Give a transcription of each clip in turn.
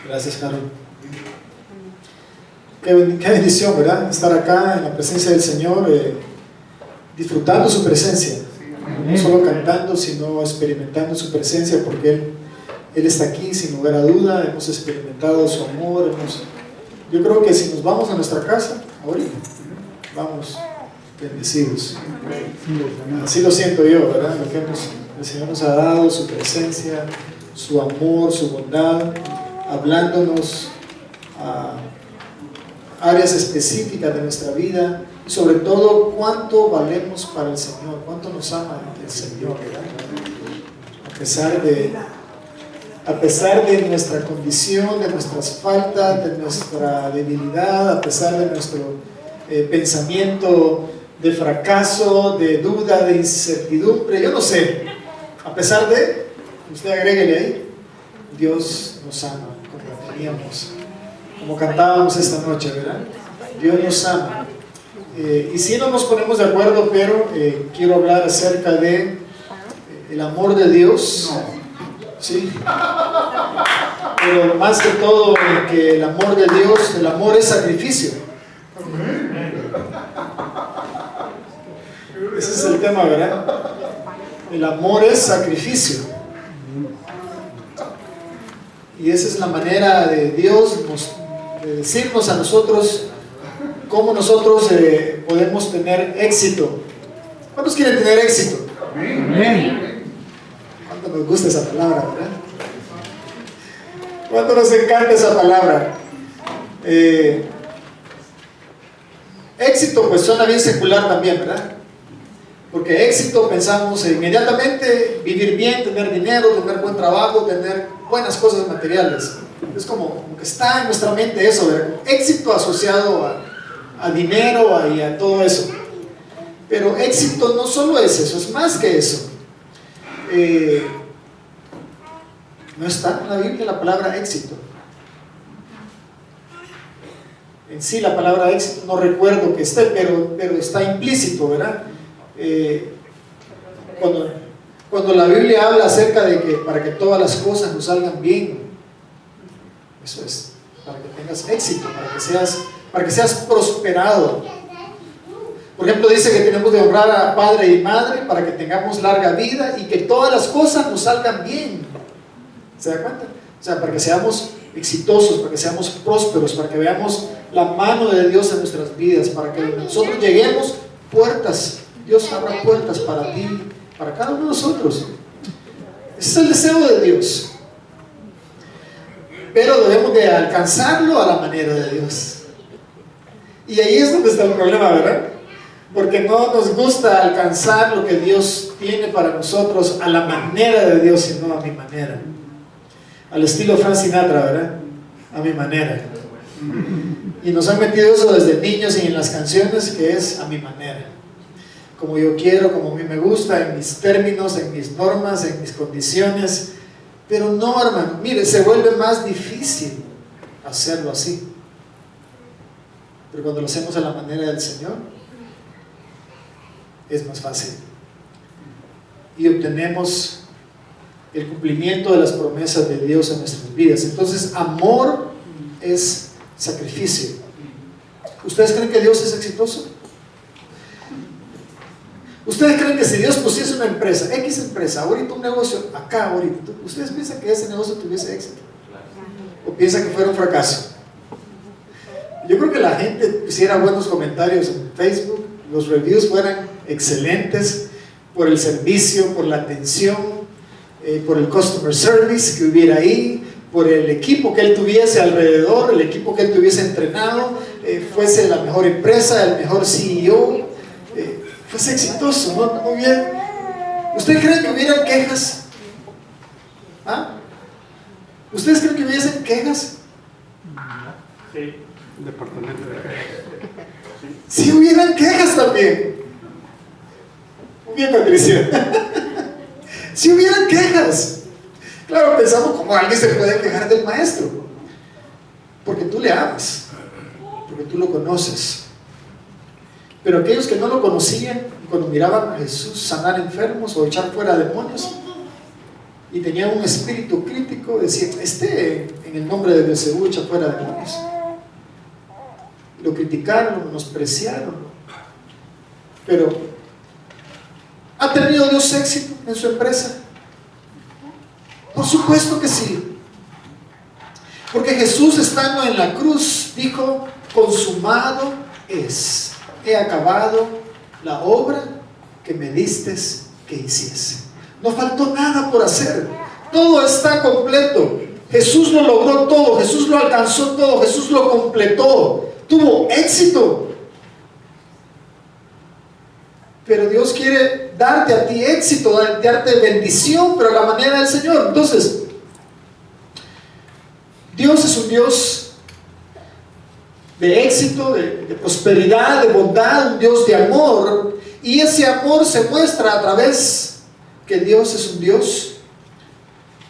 Gracias, Carlos. Qué bendición, ¿verdad? Estar acá en la presencia del Señor, disfrutando su presencia. No solo cantando, sino experimentando su presencia, porque Él está aquí sin lugar a duda. Hemos experimentado su amor. Yo creo que si nos vamos a nuestra casa, ahorita, vamos bendecidos. Así lo siento yo, ¿verdad? Lo que el Señor nos ha dado, su presencia, su amor, su bondad, hablándonos a áreas específicas de nuestra vida, y sobre todo cuánto valemos para el Señor, cuánto nos ama el Señor, ¿verdad? A pesar de nuestra condición, de nuestras faltas, de nuestra debilidad, a pesar de nuestro pensamiento de fracaso, de duda, de incertidumbre, yo no sé, a pesar de, usted agréguele ahí, Dios nos ama, como teníamos, como cantábamos esta noche, ¿verdad? Dios nos ama. Y si no nos ponemos de acuerdo, pero quiero hablar acerca de el amor de Dios, ¿sí? Pero más que todo, que el amor de Dios, el amor es sacrificio. Ese es el tema, ¿verdad? El amor es sacrificio. Y esa es la manera de Dios de decirnos a nosotros cómo nosotros podemos tener éxito. ¿Cuántos quieren tener éxito? Amén. ¿Cuánto nos gusta esa palabra, verdad? ¿Cuánto nos encanta esa palabra? Éxito pues suena bien secular también, ¿verdad? Porque éxito pensamos inmediatamente vivir bien, tener dinero, tener buen trabajo, tener buenas cosas materiales. Es como que está en nuestra mente eso, ¿verdad? Éxito asociado a dinero y a todo eso. Pero éxito no solo es eso, es más que eso. No está en la Biblia la palabra éxito. En sí la palabra éxito no recuerdo que esté, pero está implícito, ¿verdad? Cuando la Biblia habla acerca de que para que todas las cosas nos salgan bien, eso es, para que tengas éxito, para que seas prosperado. Por ejemplo, dice que tenemos de honrar a padre y madre para que tengamos larga vida y que todas las cosas nos salgan bien. ¿Se da cuenta? O sea, para que seamos exitosos, para que seamos prósperos, para que veamos la mano de Dios en nuestras vidas, para que nosotros lleguemos puertas. Dios abra puertas para ti, para cada uno de nosotros. Ese es el deseo de Dios. Pero debemos de alcanzarlo a la manera de Dios. Y ahí es donde está el problema, ¿verdad? Porque no nos gusta alcanzar lo que Dios tiene para nosotros a la manera de Dios, sino a mi manera. Al estilo Frank Sinatra, ¿verdad? A mi manera. Y nos han metido eso desde niños y en las canciones, que es a mi manera. Como yo quiero, como a mí me gusta, en mis términos, en mis normas, en mis condiciones. Pero no, hermano, mire, se vuelve más difícil hacerlo así. Pero cuando lo hacemos a la manera del Señor, es más fácil. Y obtenemos el cumplimiento de las promesas de Dios en nuestras vidas. Entonces, amor es sacrificio. ¿Ustedes creen que Dios es exitoso? ¿Ustedes creen que si Dios pusiese una empresa, X empresa, ahorita un negocio, acá ahorita, ¿ustedes piensan que ese negocio tuviese éxito? ¿O piensan que fuera un fracaso? Yo creo que la gente hiciera buenos comentarios en Facebook, los reviews fueran excelentes por el servicio, por la atención, por el customer service que hubiera ahí, por el equipo que él tuviese alrededor, el equipo que él tuviese entrenado, fuese la mejor empresa, el mejor CEO, fuese exitoso, ¿no? Muy bien. ¿Ustedes creen que hubieran quejas? ¿Ah? ¿Ustedes creen que hubiesen quejas? Sí. Departamento de quejas. Si hubieran quejas también. Muy bien, Patricia. Si hubieran quejas. Claro, pensamos como alguien se puede quejar del maestro. Porque tú le amas. Porque tú lo conoces. Pero aquellos que no lo conocían, cuando miraban a Jesús sanar enfermos o echar fuera demonios, y tenía un espíritu crítico, decía, en el nombre de Beelzebú echa fuera demonios. Lo criticaron, lo menospreciaron. Pero, ¿ha tenido Dios éxito en su empresa? Por supuesto que sí. Porque Jesús, estando en la cruz, dijo, consumado es. He acabado la obra que me distes que hiciese. No faltó nada por hacer. Todo está completo. Jesús lo logró todo. Jesús lo alcanzó todo. Jesús lo completó. Tuvo éxito. Pero Dios quiere darte a ti éxito, darte bendición, pero a la manera del Señor. Entonces, Dios es un Dios de éxito, de prosperidad, de bondad, un Dios de amor. Y ese amor se muestra a través que Dios es un Dios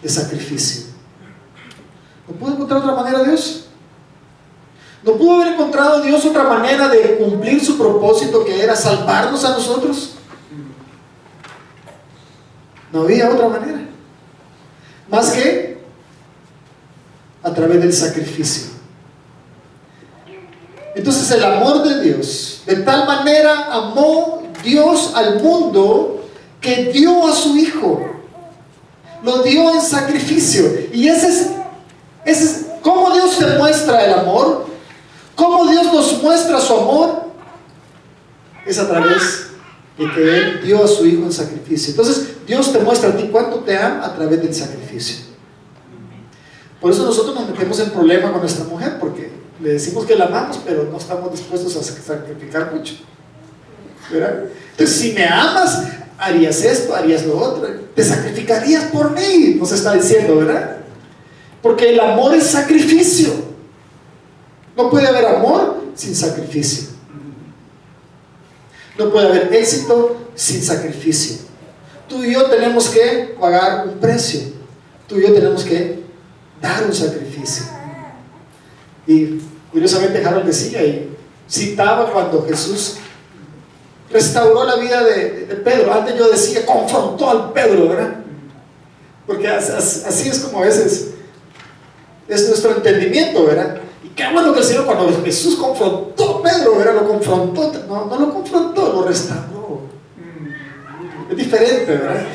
de sacrificio. ¿No pudo encontrar otra manera Dios? ¿No pudo haber encontrado Dios otra manera de cumplir su propósito, que era salvarnos a nosotros? No había otra manera más que a través del sacrificio. Entonces el amor de Dios, de tal manera amó Dios al mundo que dio a su Hijo, lo dio en sacrificio. Y ese es cómo Dios te muestra el amor. ¿Cómo Dios nos muestra su amor? Es a través de que Él dio a su Hijo en sacrificio. Entonces Dios te muestra a ti cuánto te ama a través del sacrificio. Por eso nosotros nos metemos en problema con nuestra mujer, porque le decimos que la amamos, pero no estamos dispuestos a sacrificar mucho, ¿verdad? Entonces, si me amas, harías esto, harías lo otro, te sacrificarías por mí, nos está diciendo, ¿verdad? Porque el amor es sacrificio. No puede haber amor sin sacrificio. No puede haber éxito sin sacrificio. Tú y yo tenemos que pagar un precio. Tú y yo tenemos que dar un sacrificio. Y curiosamente Harold decía y citaba cuando Jesús restauró la vida de Pedro. Antes yo decía, confrontó al Pedro, ¿verdad? Porque así es como a veces es nuestro entendimiento, ¿verdad? Y qué bueno que el Señor, cuando Jesús confrontó a Pedro, ¿verdad? Lo confrontó, no lo confrontó, lo restauró. Es diferente, ¿verdad?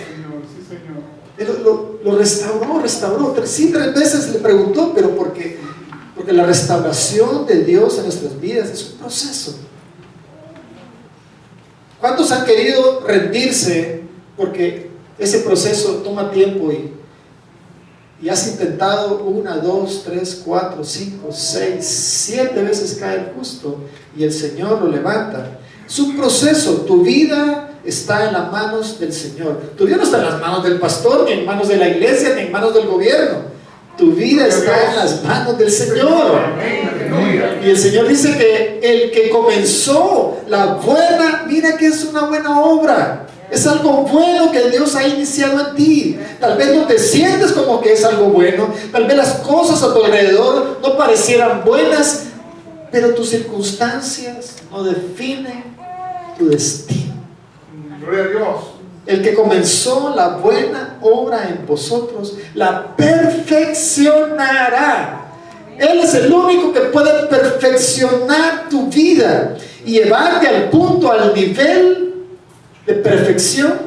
Lo restauró. Sí, 3 veces le preguntó, pero porque la restauración de Dios en nuestras vidas es un proceso. ¿Cuántos han querido rendirse porque ese proceso toma tiempo y has intentado 1, 2, 3, 4, 5, 6, 7 veces cae el justo y el Señor lo levanta? Es un proceso. Tu vida está en las manos del Señor. Tu vida no está en las manos del pastor, ni en manos de la iglesia, ni en manos del gobierno. Tu vida está en las manos del Señor. Y el Señor dice que el que comenzó la buena, mira que es una buena obra. Es algo bueno que Dios ha iniciado en ti. Tal vez no te sientes como que es algo bueno. Tal vez las cosas a tu alrededor no parecieran buenas, pero tus circunstancias no definen tu destino. Gloria a Dios. El que comenzó la buena obra en vosotros, la perfeccionará. Él es el único que puede perfeccionar tu vida y llevarte al punto, al nivel de perfección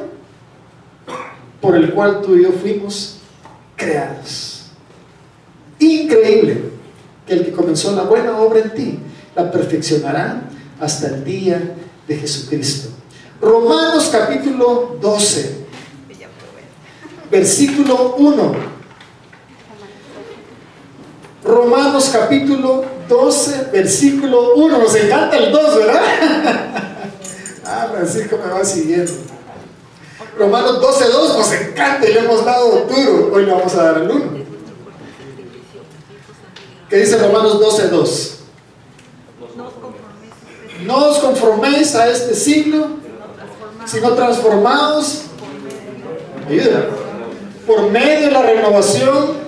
por el cual tú y yo fuimos creados. Increíble que el que comenzó la buena obra en ti la perfeccionará hasta el día de Jesucristo. Romanos capítulo 12, versículo 1. Romanos capítulo 12, versículo 1. Nos encanta el 2, ¿verdad? Francisco me va siguiendo. Romanos 12, 2 nos encanta y le hemos dado duro. Hoy le vamos a dar el 1. ¿Qué dice Romanos 12, 2? No os conforméis a este siglo, sino transformaos por medio de la renovación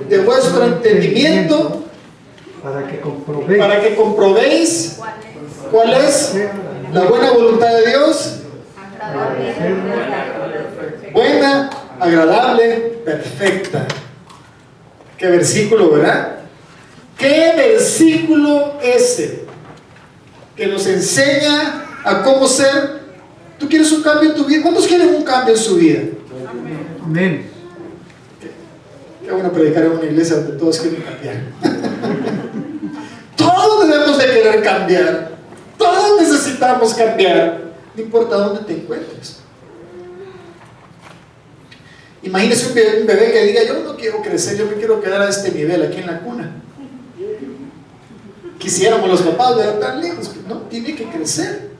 de vuestro entendimiento, para que comprobéis cuál es la buena voluntad de Dios, buena, agradable, perfecta. ¿Qué versículo, verdad? ¿Qué versículo ese que nos enseña a cómo ser? ¿Tú quieres un cambio en tu vida? ¿Cuántos quieren un cambio en su vida? Amén. Qué bueno predicar en una iglesia donde todos quieren cambiar. Todos debemos de querer cambiar. Todos necesitamos cambiar. No importa dónde te encuentres. Imagínese un bebé que diga: yo no quiero crecer, yo me quiero quedar a este nivel aquí en la cuna. Quisiéramos los papás ver tan lejos, pero no, tiene que crecer.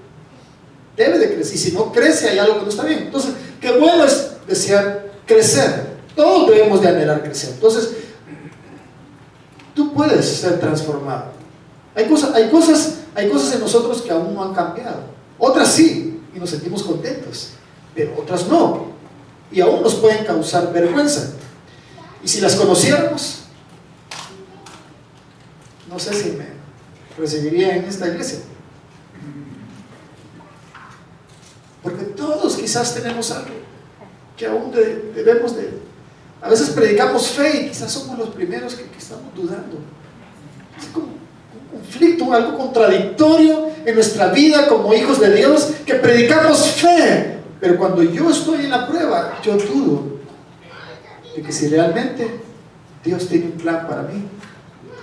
Debe de crecer. Y si no crece, hay algo que no está bien. Entonces, qué bueno es desear crecer. Todos debemos de anhelar crecer. Entonces, tú puedes ser transformado. Hay cosas en nosotros que aún no han cambiado. Otras sí, y nos sentimos contentos, pero otras no. Y aún nos pueden causar vergüenza. Y si las conociéramos, no sé si me recibiría en esta iglesia. Porque todos quizás tenemos algo que aún debemos de... A veces predicamos fe y quizás somos los primeros que estamos dudando. Es como un conflicto, algo contradictorio en nuestra vida como hijos de Dios, que predicamos fe, pero cuando yo estoy en la prueba, yo dudo de que si realmente Dios tiene un plan para mí.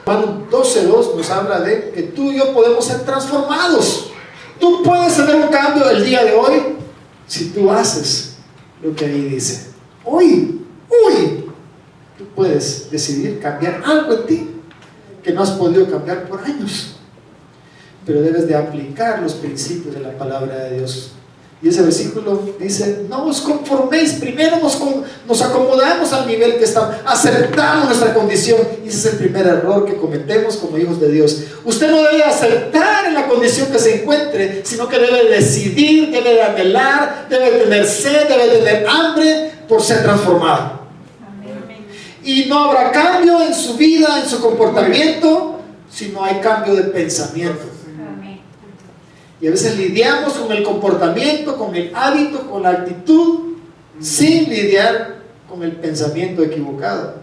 Juan 12:2 nos habla de que tú y yo podemos ser transformados. Tú puedes tener un cambio el día de hoy si tú haces lo que ahí dice. Hoy tú puedes decidir cambiar algo en ti que no has podido cambiar por años, pero debes de aplicar los principios de la palabra de Dios. Y ese versículo dice: no os conforméis, primero nos acomodamos al nivel que estamos, aceptamos nuestra condición. Y ese es el primer error que cometemos como hijos de Dios. Usted no debe aceptar en la condición que se encuentre, sino que debe decidir, debe de anhelar, debe tener sed, debe tener hambre por ser transformado. Y no habrá cambio en su vida, en su comportamiento, si no hay cambio de pensamiento. Y a veces lidiamos con el comportamiento, con el hábito, con la actitud, sin lidiar con el pensamiento equivocado.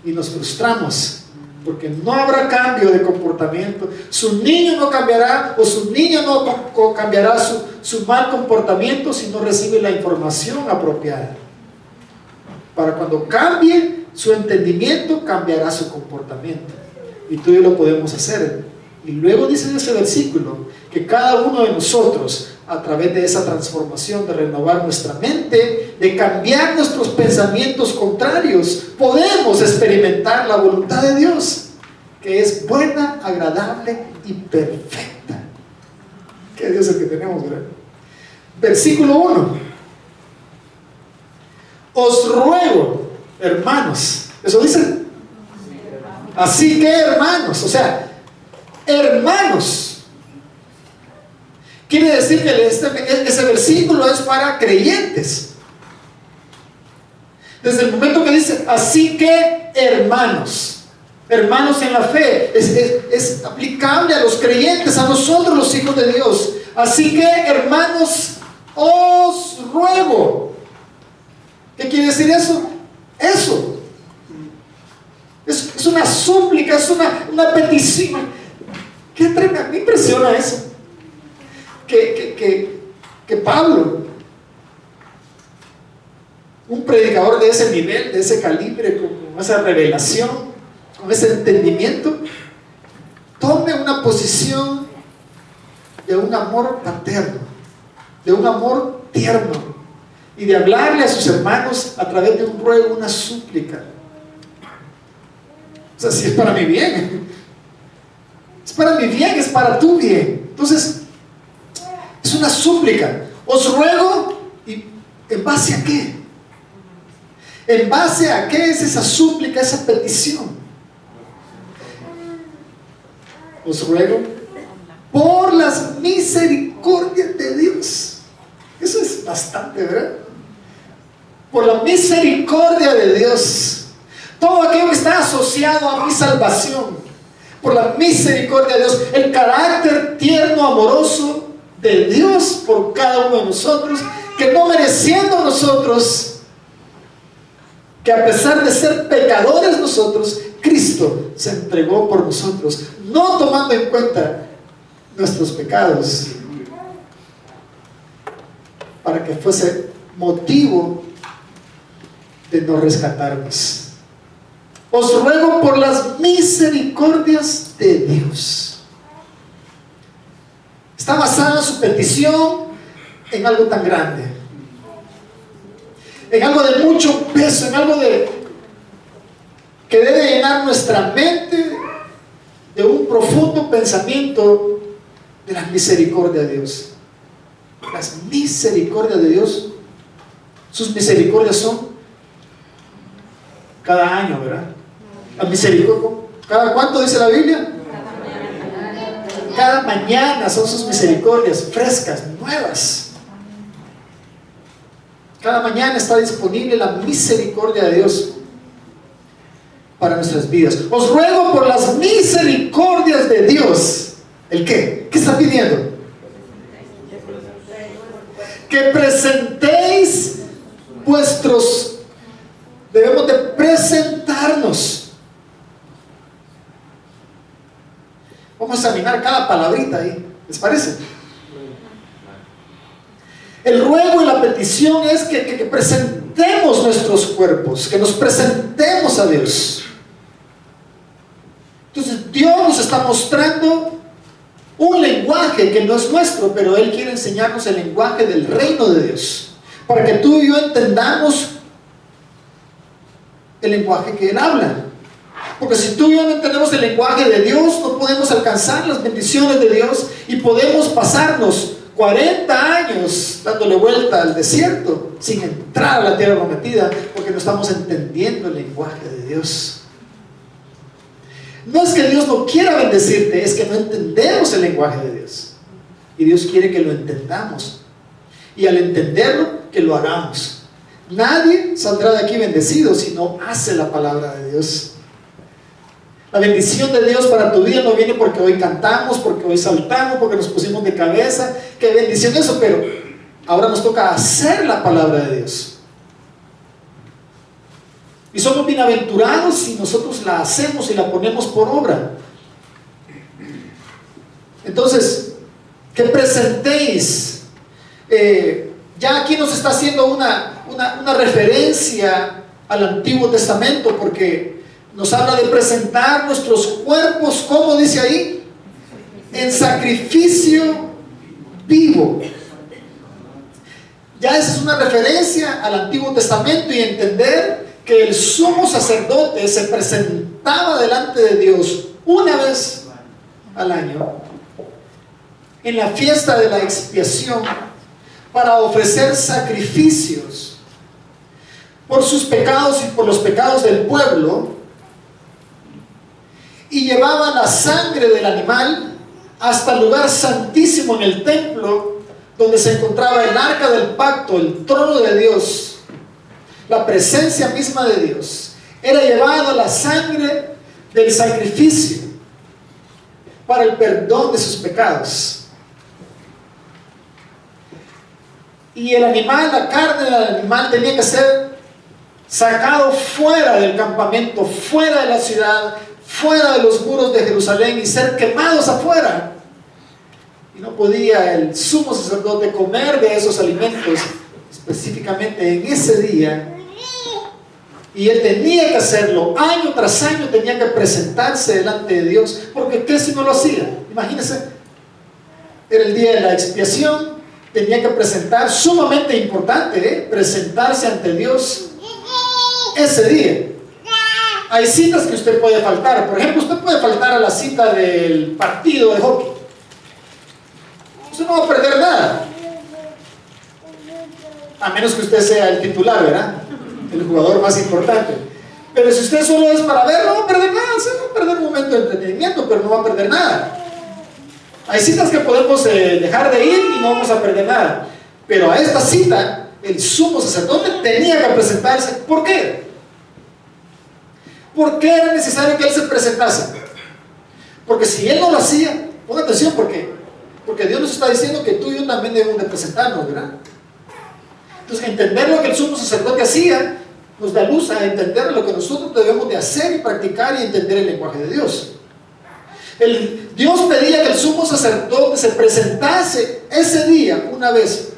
Y nos frustramos, porque no habrá cambio de comportamiento. Su niño no cambiará, o su niña no cambiará su mal comportamiento si no recibe la información apropiada. Para cuando cambie su entendimiento, cambiará su comportamiento. Y tú y yo lo podemos hacer. Y luego dice en ese versículo que cada uno de nosotros, a través de esa transformación, de renovar nuestra mente, de cambiar nuestros pensamientos contrarios, podemos experimentar la voluntad de Dios, que es buena, agradable y perfecta. ¿Qué Dios es el que tenemos, verdad? Versículo 1: os ruego, hermanos. Eso dice. Así que, hermanos, o sea, hermanos, quiere decir que ese versículo es para creyentes. Desde el momento que dice así que, hermanos en la fe, es aplicable a los creyentes, a nosotros los hijos de Dios. Así que, hermanos, os ruego. ¿Qué quiere decir eso? Eso es una súplica, es una petición. Qué tremendo, me impresiona eso. Que Pablo, un predicador de ese nivel, de ese calibre, con esa revelación, con ese entendimiento, tome una posición de un amor paterno, de un amor tierno, y de hablarle a sus hermanos a través de un ruego, una súplica. O sea, si es para mi bien, es para mi bien, es para tu bien. Entonces, es una súplica. Os ruego, ¿y en base a qué? ¿En base a qué es esa súplica, esa petición? Os ruego por las misericordias de Dios. Eso es bastante, ¿verdad? Por la misericordia de Dios. Todo aquello que está asociado a mi salvación. Por la misericordia de Dios. El carácter tierno, amoroso de Dios por cada uno de nosotros, que no mereciendo nosotros, que a pesar de ser pecadores nosotros, Cristo se entregó por nosotros, no tomando en cuenta nuestros pecados, para que fuese motivo de no rescatarnos. Os ruego por las misericordias de Dios. Está basada su petición en algo tan grande, en algo de mucho peso, en algo que debe llenar nuestra mente de un profundo pensamiento de la misericordia de Dios. Las misericordias de Dios, sus misericordias son cada año, ¿verdad? La misericordia, ¿cada cuánto dice la Biblia? Cada mañana son sus misericordias frescas, nuevas. Cada mañana está disponible la misericordia de Dios para nuestras vidas. Os ruego por las misericordias de Dios. ¿El qué? ¿Qué está pidiendo? Que presentéis vuestros... Debemos de presentarnos. Vamos a examinar cada palabrita ahí. ¿Les parece? El ruego y la petición es que presentemos nuestros cuerpos, que nos presentemos a Dios. Entonces Dios nos está mostrando un lenguaje que no es nuestro, pero Él quiere enseñarnos el lenguaje del reino de Dios, para que tú y yo entendamos el lenguaje que Él habla. Porque si tú y yo no entendemos el lenguaje de Dios, no podemos alcanzar las bendiciones de Dios y podemos pasarnos 40 años dándole vuelta al desierto sin entrar a la tierra prometida, porque no estamos entendiendo el lenguaje de Dios. No es que Dios no quiera bendecirte, es que no entendemos el lenguaje de Dios, y Dios quiere que lo entendamos, y al entenderlo, que lo hagamos. Nadie saldrá de aquí bendecido si no hace la palabra de Dios. La bendición de Dios para tu vida no viene porque hoy cantamos, porque hoy saltamos, porque nos pusimos de cabeza. Qué bendición eso, pero ahora nos toca hacer la palabra de Dios. Y somos bienaventurados si nosotros la hacemos y la ponemos por obra. Entonces, que presentéis. Ya aquí nos está haciendo una referencia al Antiguo Testamento, porque nos habla de presentar nuestros cuerpos, ¿cómo dice ahí? En sacrificio vivo. Ya esa es una referencia al Antiguo Testamento, y entender que el sumo sacerdote se presentaba delante de Dios una vez al año en la fiesta de la expiación para ofrecer sacrificios por sus pecados y por los pecados del pueblo, y llevaba la sangre del animal hasta el lugar santísimo en el templo, donde se encontraba el arca del pacto, el trono de Dios, la presencia misma de Dios. Era llevada la sangre del sacrificio para el perdón de sus pecados. Y el animal, la carne del animal, tenía que ser sacado fuera del campamento, fuera de la ciudad, fuera de los muros de Jerusalén, y ser quemados afuera. Y no podía el sumo sacerdote comer de esos alimentos específicamente en ese día, y él tenía que hacerlo año tras año, tenía que presentarse delante de Dios, porque ¿qué si no lo hacía? Imagínense, era el día de la expiación, tenía que presentar, sumamente importante, presentarse ante Dios ese día. Hay citas que usted puede faltar. Por ejemplo, usted puede faltar a la cita del partido de hockey. Usted no va a perder nada, a menos que usted sea el titular, ¿verdad? El jugador más importante. Pero si usted solo es para ver, no va a perder nada. Se va a perder un momento de entretenimiento, pero no va a perder nada. Hay citas que podemos dejar de ir y no vamos a perder nada. Pero a esta cita, el sumo sacerdote tenía que presentarse. ¿Por qué? ¿Por qué era necesario que él se presentase? Porque si él no lo hacía, ponga atención, porque Dios nos está diciendo que tú y yo también debemos de presentarnos, ¿verdad? Entonces, entender lo que el sumo sacerdote hacía nos da luz a entender lo que nosotros debemos de hacer y practicar y entender el lenguaje de Dios. Dios pedía que el sumo sacerdote se presentase ese día, una vez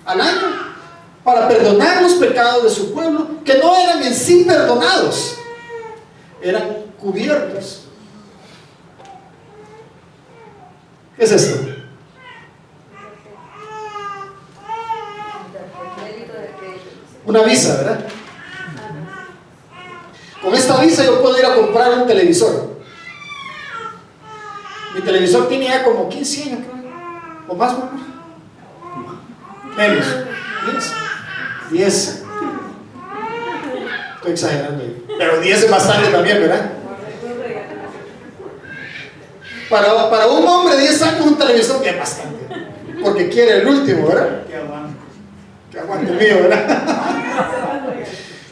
al año, para perdonar los pecados de su pueblo, que no eran en sí perdonados, eran cubiertos. ¿Qué es esto? Una visa, ¿verdad? Con esta visa yo puedo ir a comprar un televisor. Mi televisor tiene ya como 15 años, creo, o más, menos, 10. Estoy exagerando ahí. Pero 10 es bastante también, ¿verdad? Para un hombre de 10 años un televisor es bastante, porque quiere el último, ¿verdad? Que aguante el mío, ¿verdad?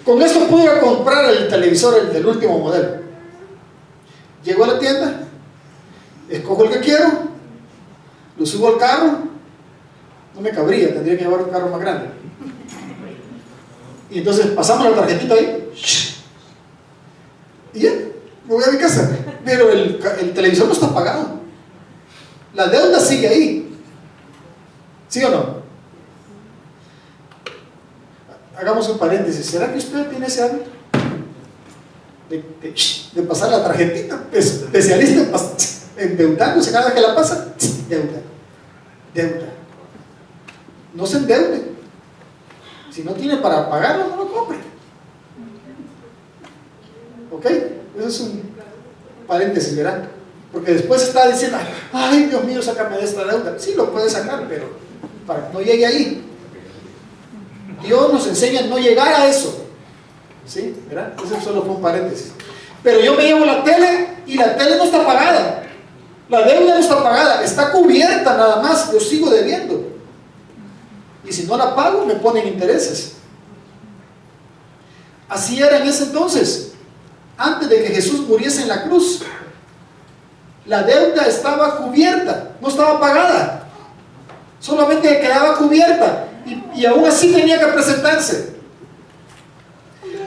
Con esto pude comprar el televisor del último modelo. Llego a la tienda, escojo el que quiero, lo subo al carro. No me cabría, tendría que llevar un carro más grande. Y entonces pasamos la tarjetita ahí y ya, me voy a mi casa. Pero el televisor no está pagado, la deuda sigue ahí. ¿Sí o no? Hagamos un paréntesis. ¿Será que usted tiene ese hábito de pasar la tarjetita? Especialista en endeudándose cada vez que la pasa. Deuda. No se endeude. Si no tiene para pagarlo, no lo compre. ¿Ok? Eso es un paréntesis, ¿verdad? Porque después está diciendo, ay, Dios mío, sácame de esta deuda. Sí, lo puede sacar, pero para que no llegue ahí. Dios nos enseña a no llegar a eso. ¿Sí? ¿Verdad? Eso solo fue un paréntesis. Pero yo me llevo la tele y la tele no está pagada. La deuda no está pagada, está cubierta nada más. Yo sigo debiendo. Y si no la pago, me ponen intereses. Así era en ese entonces. Antes de que Jesús muriese en la cruz, la deuda estaba cubierta, no estaba pagada. Solamente quedaba cubierta. Y aún así tenía que presentarse.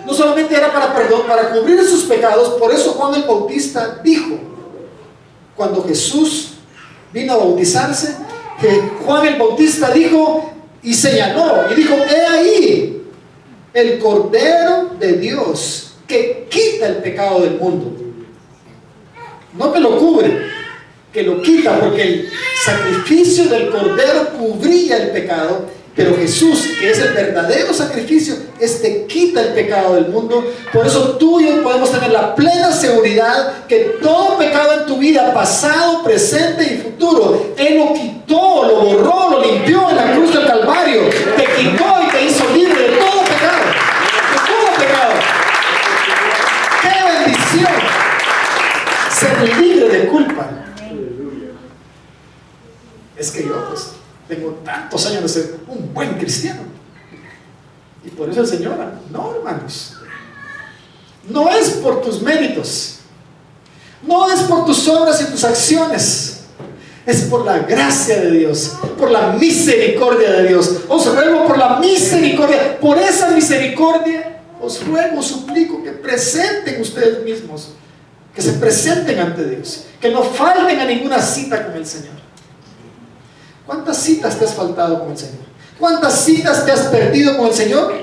No solamente era para cubrir sus pecados. Por eso Juan el Bautista dijo, cuando Jesús vino a bautizarse, que Juan el Bautista dijo y señaló y dijo, he ahí el Cordero de Dios que quita el pecado del mundo. No que lo cubre, que lo quita, porque el sacrificio del Cordero cubría el pecado. Pero Jesús, que es el verdadero sacrificio, quita el pecado del mundo. Por eso tú y yo podemos tener la plena seguridad que todo pecado en tu vida, pasado, presente y futuro, Él lo quitó, lo borró, lo limpió en la cruz del Calvario. Te quitó y te hizo libre de todo pecado. De todo pecado. ¡Qué bendición! Ser libre de culpa. Es que yo, pues, tengo tantos años de ser un buen cristiano. Y por eso el Señor, no, hermanos, no es por tus méritos, no es por tus obras y tus acciones, es por la gracia de Dios, por la misericordia de Dios. Os ruego por la misericordia, por esa misericordia, os ruego, suplico que presenten ustedes mismos, que se presenten ante Dios, que no falten a ninguna cita con el Señor. ¿Cuántas citas te has faltado con el Señor? ¿Cuántas citas te has perdido con el Señor?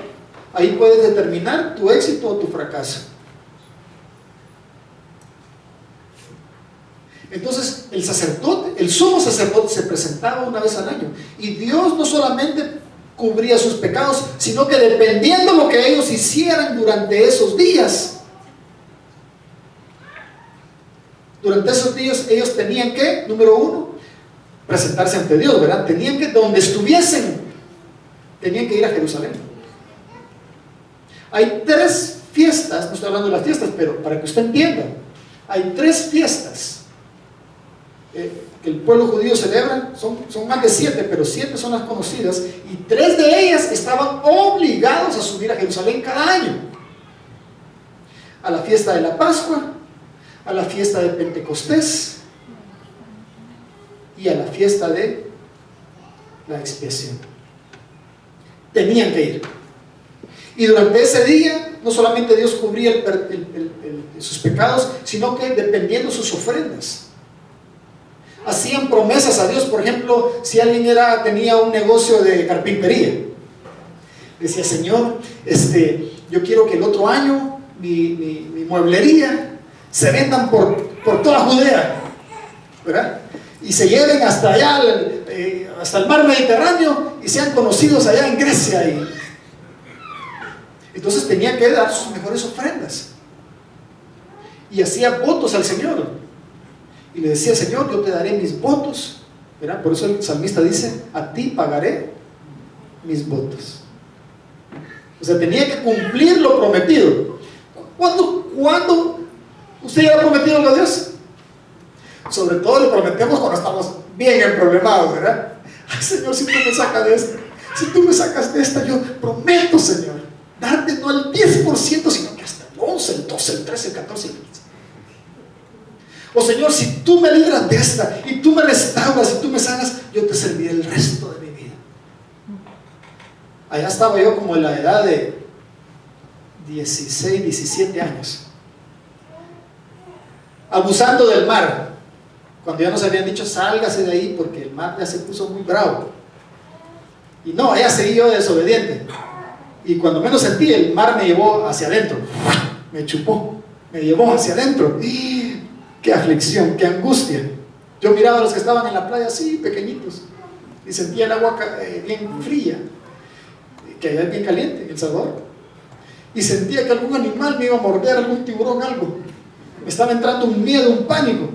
Ahí puedes determinar tu éxito o tu fracaso. Entonces el sacerdote, el sumo sacerdote, se presentaba una vez al año. Y Dios no solamente cubría sus pecados, sino que dependiendo de lo que ellos hicieran durante esos días, ellos tenían que, número uno, presentarse ante Dios, ¿verdad? Tenían que, donde estuviesen, tenían que ir a Jerusalén. Hay 3 fiestas, no estoy hablando de las fiestas, pero para que usted entienda, hay 3 fiestas que el pueblo judío celebra, son más de 7, pero 7 son las conocidas, y 3 de ellas estaban obligados a subir a Jerusalén cada año: a la fiesta de la Pascua, a la fiesta de Pentecostés y a la fiesta de la expiación. Tenían que ir. Y durante ese día, no solamente Dios cubría sus pecados, sino que dependiendo de sus ofrendas. Hacían promesas a Dios. Por ejemplo, si alguien tenía un negocio de carpintería, decía: Señor, yo quiero que el otro año mi mueblería se vendan por toda Judea, ¿verdad? Y se lleven hasta allá, hasta el mar Mediterráneo, y sean conocidos allá en Grecia. Entonces tenía que dar sus mejores ofrendas. Y hacía votos al Señor. Y le decía: Señor, yo te daré mis votos, ¿verdad? Por eso el salmista dice: a ti pagaré mis votos. O sea, tenía que cumplir lo prometido. ¿Cuándo usted ya ha prometido algo a Dios? Sobre todo lo prometemos cuando estamos bien emproblemados, ¿verdad? Ay, Señor, si tú me sacas de esta, si tú me sacas de esta, yo prometo, Señor, darte no al 10%, sino que hasta el 11, el 12, el 13, el 14, el 15. O Señor, si tú me libras de esta, y tú me restauras, y tú me sanas, yo te serviré el resto de mi vida. Allá estaba yo como en la edad de 16, 17 años, abusando del mar, cuando ya nos habían dicho: sálgase de ahí porque el mar ya se puso muy bravo. Y no, allá seguí yo desobediente, y cuando menos sentí, el mar me llevó hacia adentro, me chupó, me llevó hacia adentro. ¡Qué aflicción, qué angustia! Yo miraba a los que estaban en la playa así, pequeñitos, y sentía el agua bien fría, que allá es bien caliente en El Salvador, y sentía que algún animal me iba a morder, algún tiburón, algo. Me estaba entrando un miedo, un pánico,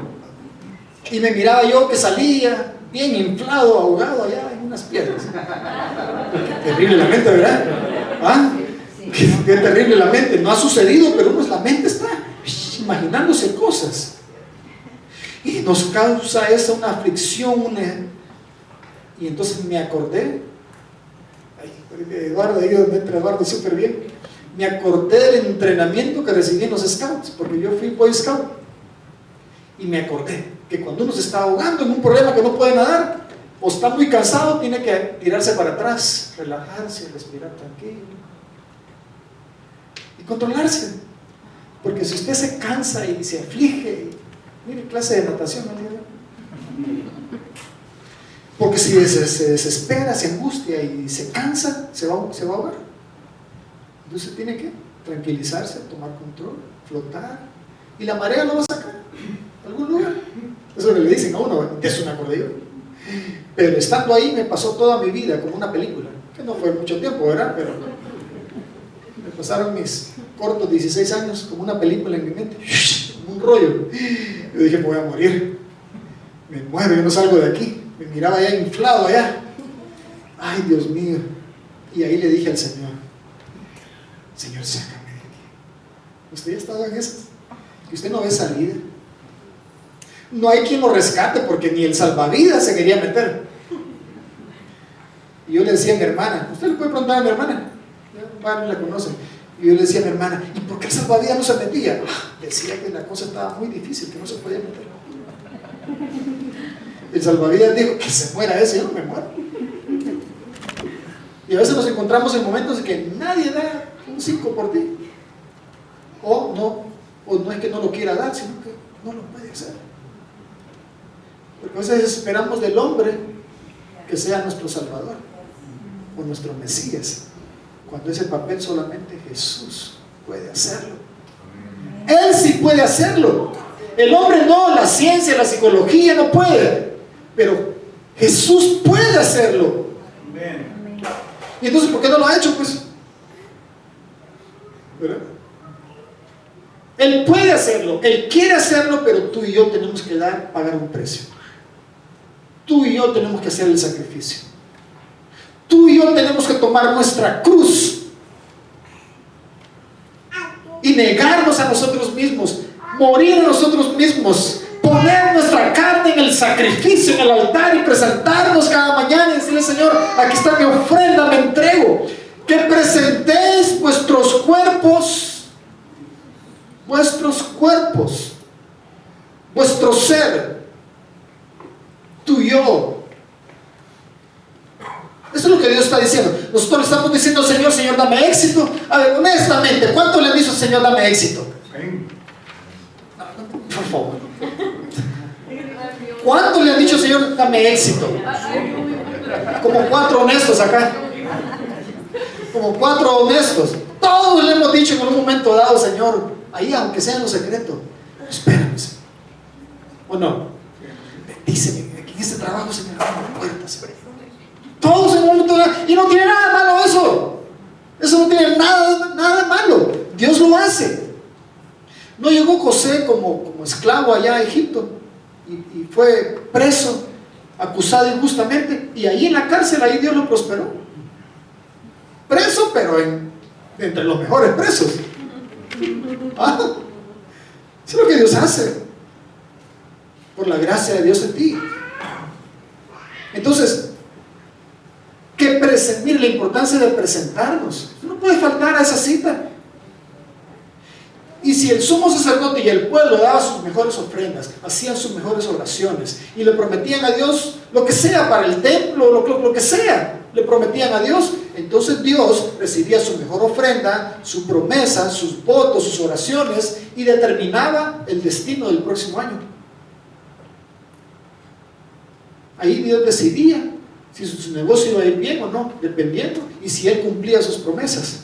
y me miraba yo que salía bien inflado, ahogado allá en unas piedras. Qué terrible la mente, ¿verdad? ¿Ah? Qué terrible la mente. No ha sucedido, pero la mente está imaginándose cosas, y nos causa esa una aflicción, y entonces me acordé, Eduardo, ahí donde entra Eduardo súper bien, me acordé del entrenamiento que recibí en los Scouts, porque yo fui Boy Scout, y me acordé que cuando uno se está ahogando en un problema que no puede nadar, o está muy cansado, tiene que tirarse para atrás, relajarse, respirar tranquilo y controlarse, porque si usted se cansa y se aflige, mire clase de natación, ¿no? Porque si se desespera, se angustia y se cansa, se va a ahogar. Entonces tiene que tranquilizarse, tomar control, flotar, y la marea lo va a sacar a algún lugar. Eso es lo que le dicen a uno, de eso me acordé yo. Pero estando ahí me pasó toda mi vida como una película, que no fue mucho tiempo, ¿verdad? Pero me pasaron mis cortos 16 años como una película en mi mente, como un rollo. Yo dije: me voy a morir, me muero, yo no salgo de aquí. Me miraba ya inflado allá. Ay, Dios mío. Y ahí le dije al Señor: Señor, sácame de aquí. Usted ya estaba en esas, y usted no ve salida. No hay quien lo rescate, porque ni el salvavidas se quería meter. Y yo le decía a mi hermana, usted le puede preguntar a mi hermana, ya la conoce. Y yo le decía a mi hermana: ¿y por qué el salvavidas no se metía? Decía que la cosa estaba muy difícil, que no se podía meter. El salvavidas dijo: que se muera ese, yo no me muero. Y a veces nos encontramos en momentos en que nadie da un 5 por ti, o no es que no lo quiera dar, sino que no lo puede hacer, porque a veces esperamos del hombre que sea nuestro Salvador o nuestro Mesías, cuando ese papel solamente Jesús puede hacerlo. Él sí puede hacerlo. El hombre no, la ciencia, la psicología no puede, pero Jesús puede hacerlo. Y entonces, ¿por qué no lo ha hecho? Pues, ¿verdad? Él puede hacerlo, Él quiere hacerlo, pero tú y yo tenemos que pagar un precio. Tú y yo tenemos que hacer el sacrificio. Tú y yo tenemos que tomar nuestra cruz y negarnos a nosotros mismos, morir a nosotros mismos, poner nuestra carne en el sacrificio, en el altar, y presentarnos cada mañana y decirle: Señor, aquí está mi ofrenda, me entrego. Que presentéis vuestros cuerpos, vuestro ser, tu yo. Eso es lo que que Dios está diciendo. Nosotros le estamos diciendo, Señor, Señor, dame éxito. A ver, honestamente, ¿cuánto le han dicho, Señor, dame éxito? Por favor. ¿Cuánto le han dicho, Señor, dame éxito? Como 4 honestos acá. Como 4 honestos. Todos le hemos dicho en algún momento dado, Señor, ahí aunque sea en lo secreto, espérame, Señor. ¿O no? Bendíceme, aquí en este trabajo se me abren puertas. Todos en un momento dado, y no tiene nada malo eso. Eso no tiene nada de malo. Dios lo hace. No llegó José como esclavo allá a Egipto y fue preso, acusado injustamente, y ahí en la cárcel, ahí Dios lo prosperó. Preso, pero entre los mejores presos. ¿Ah? Eso es lo que Dios hace por la gracia de Dios en ti. Entonces, mire la importancia de presentarnos. No puede faltar a esa cita. Y si el sumo sacerdote y el pueblo daban sus mejores ofrendas, hacían sus mejores oraciones y le prometían a Dios lo que sea para el templo, lo que sea, le prometían a Dios, entonces Dios recibía su mejor ofrenda, su promesa, sus votos, sus oraciones, y determinaba el destino del próximo año. Ahí Dios decidía si su negocio iba a ir bien o no, dependiendo, y si Él cumplía sus promesas.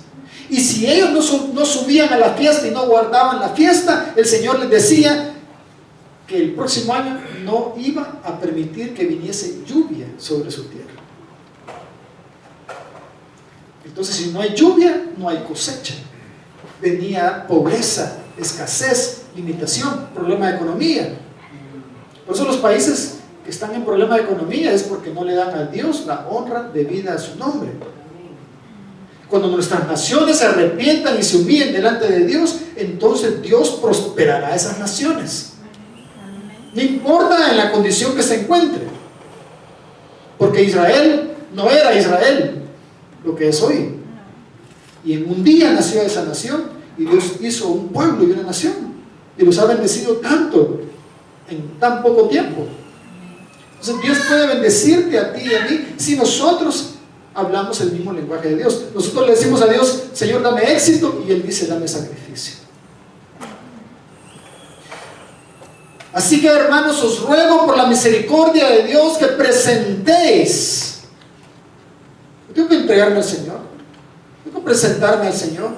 Y si ellos no subían a la fiesta y no guardaban la fiesta, el Señor les decía que el próximo año no iba a permitir que viniese lluvia sobre su tierra. Entonces, si no hay lluvia, no hay cosecha. Venía pobreza, escasez, limitación, problema de economía. Por eso los países que están en problema de economía es porque no le dan a Dios la honra debida a su nombre. Cuando nuestras naciones se arrepientan y se humillen delante de Dios, entonces Dios prosperará a esas naciones. No importa en la condición que se encuentre, porque Israel no era Israel lo que es hoy. Y en un día nació esa nación y Dios hizo un pueblo y una nación y los ha bendecido tanto en tan poco tiempo. Entonces Dios puede bendecirte a ti y a mí si nosotros hablamos el mismo lenguaje de Dios. Nosotros le decimos a Dios, Señor, dame éxito, y Él dice, dame sacrificio. Así que, hermanos, os ruego por la misericordia de Dios que presentéis. Yo tengo que entregarme al Señor, tengo que presentarme al Señor,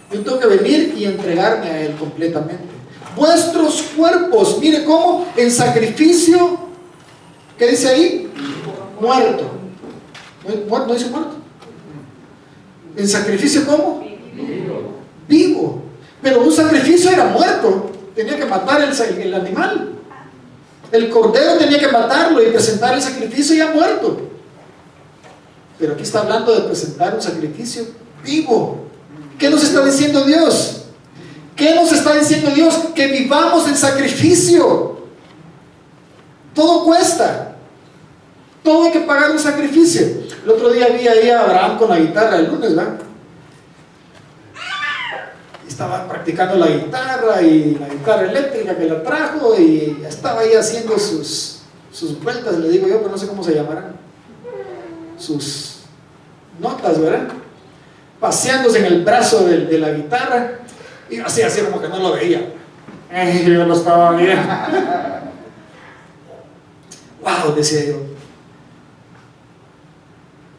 yo tengo que venir y entregarme a Él completamente. Vuestros cuerpos, mire cómo, en sacrificio, ¿qué dice ahí? Muerto. ¿No dice muerto? ¿En sacrificio cómo? Vivo. Pero un sacrificio era muerto. Tenía que matar el animal. El cordero tenía que matarlo y presentar el sacrificio ya muerto. Pero aquí está hablando de presentar un sacrificio vivo. ¿Qué nos está diciendo Dios? ¿Qué nos está diciendo Dios? Que vivamos en sacrificio. Todo cuesta. Todo hay que pagar un sacrificio. El otro día vi ahí a Abraham con la guitarra el lunes, ¿verdad? Estaba practicando la guitarra y la guitarra eléctrica que la trajo y estaba ahí haciendo sus vueltas, le digo yo, pero no sé cómo se llamarán. Sus notas, ¿verdad? Paseándose en el brazo de la guitarra y así como que no lo veía. Yo lo estaba viendo. Wow, decía yo.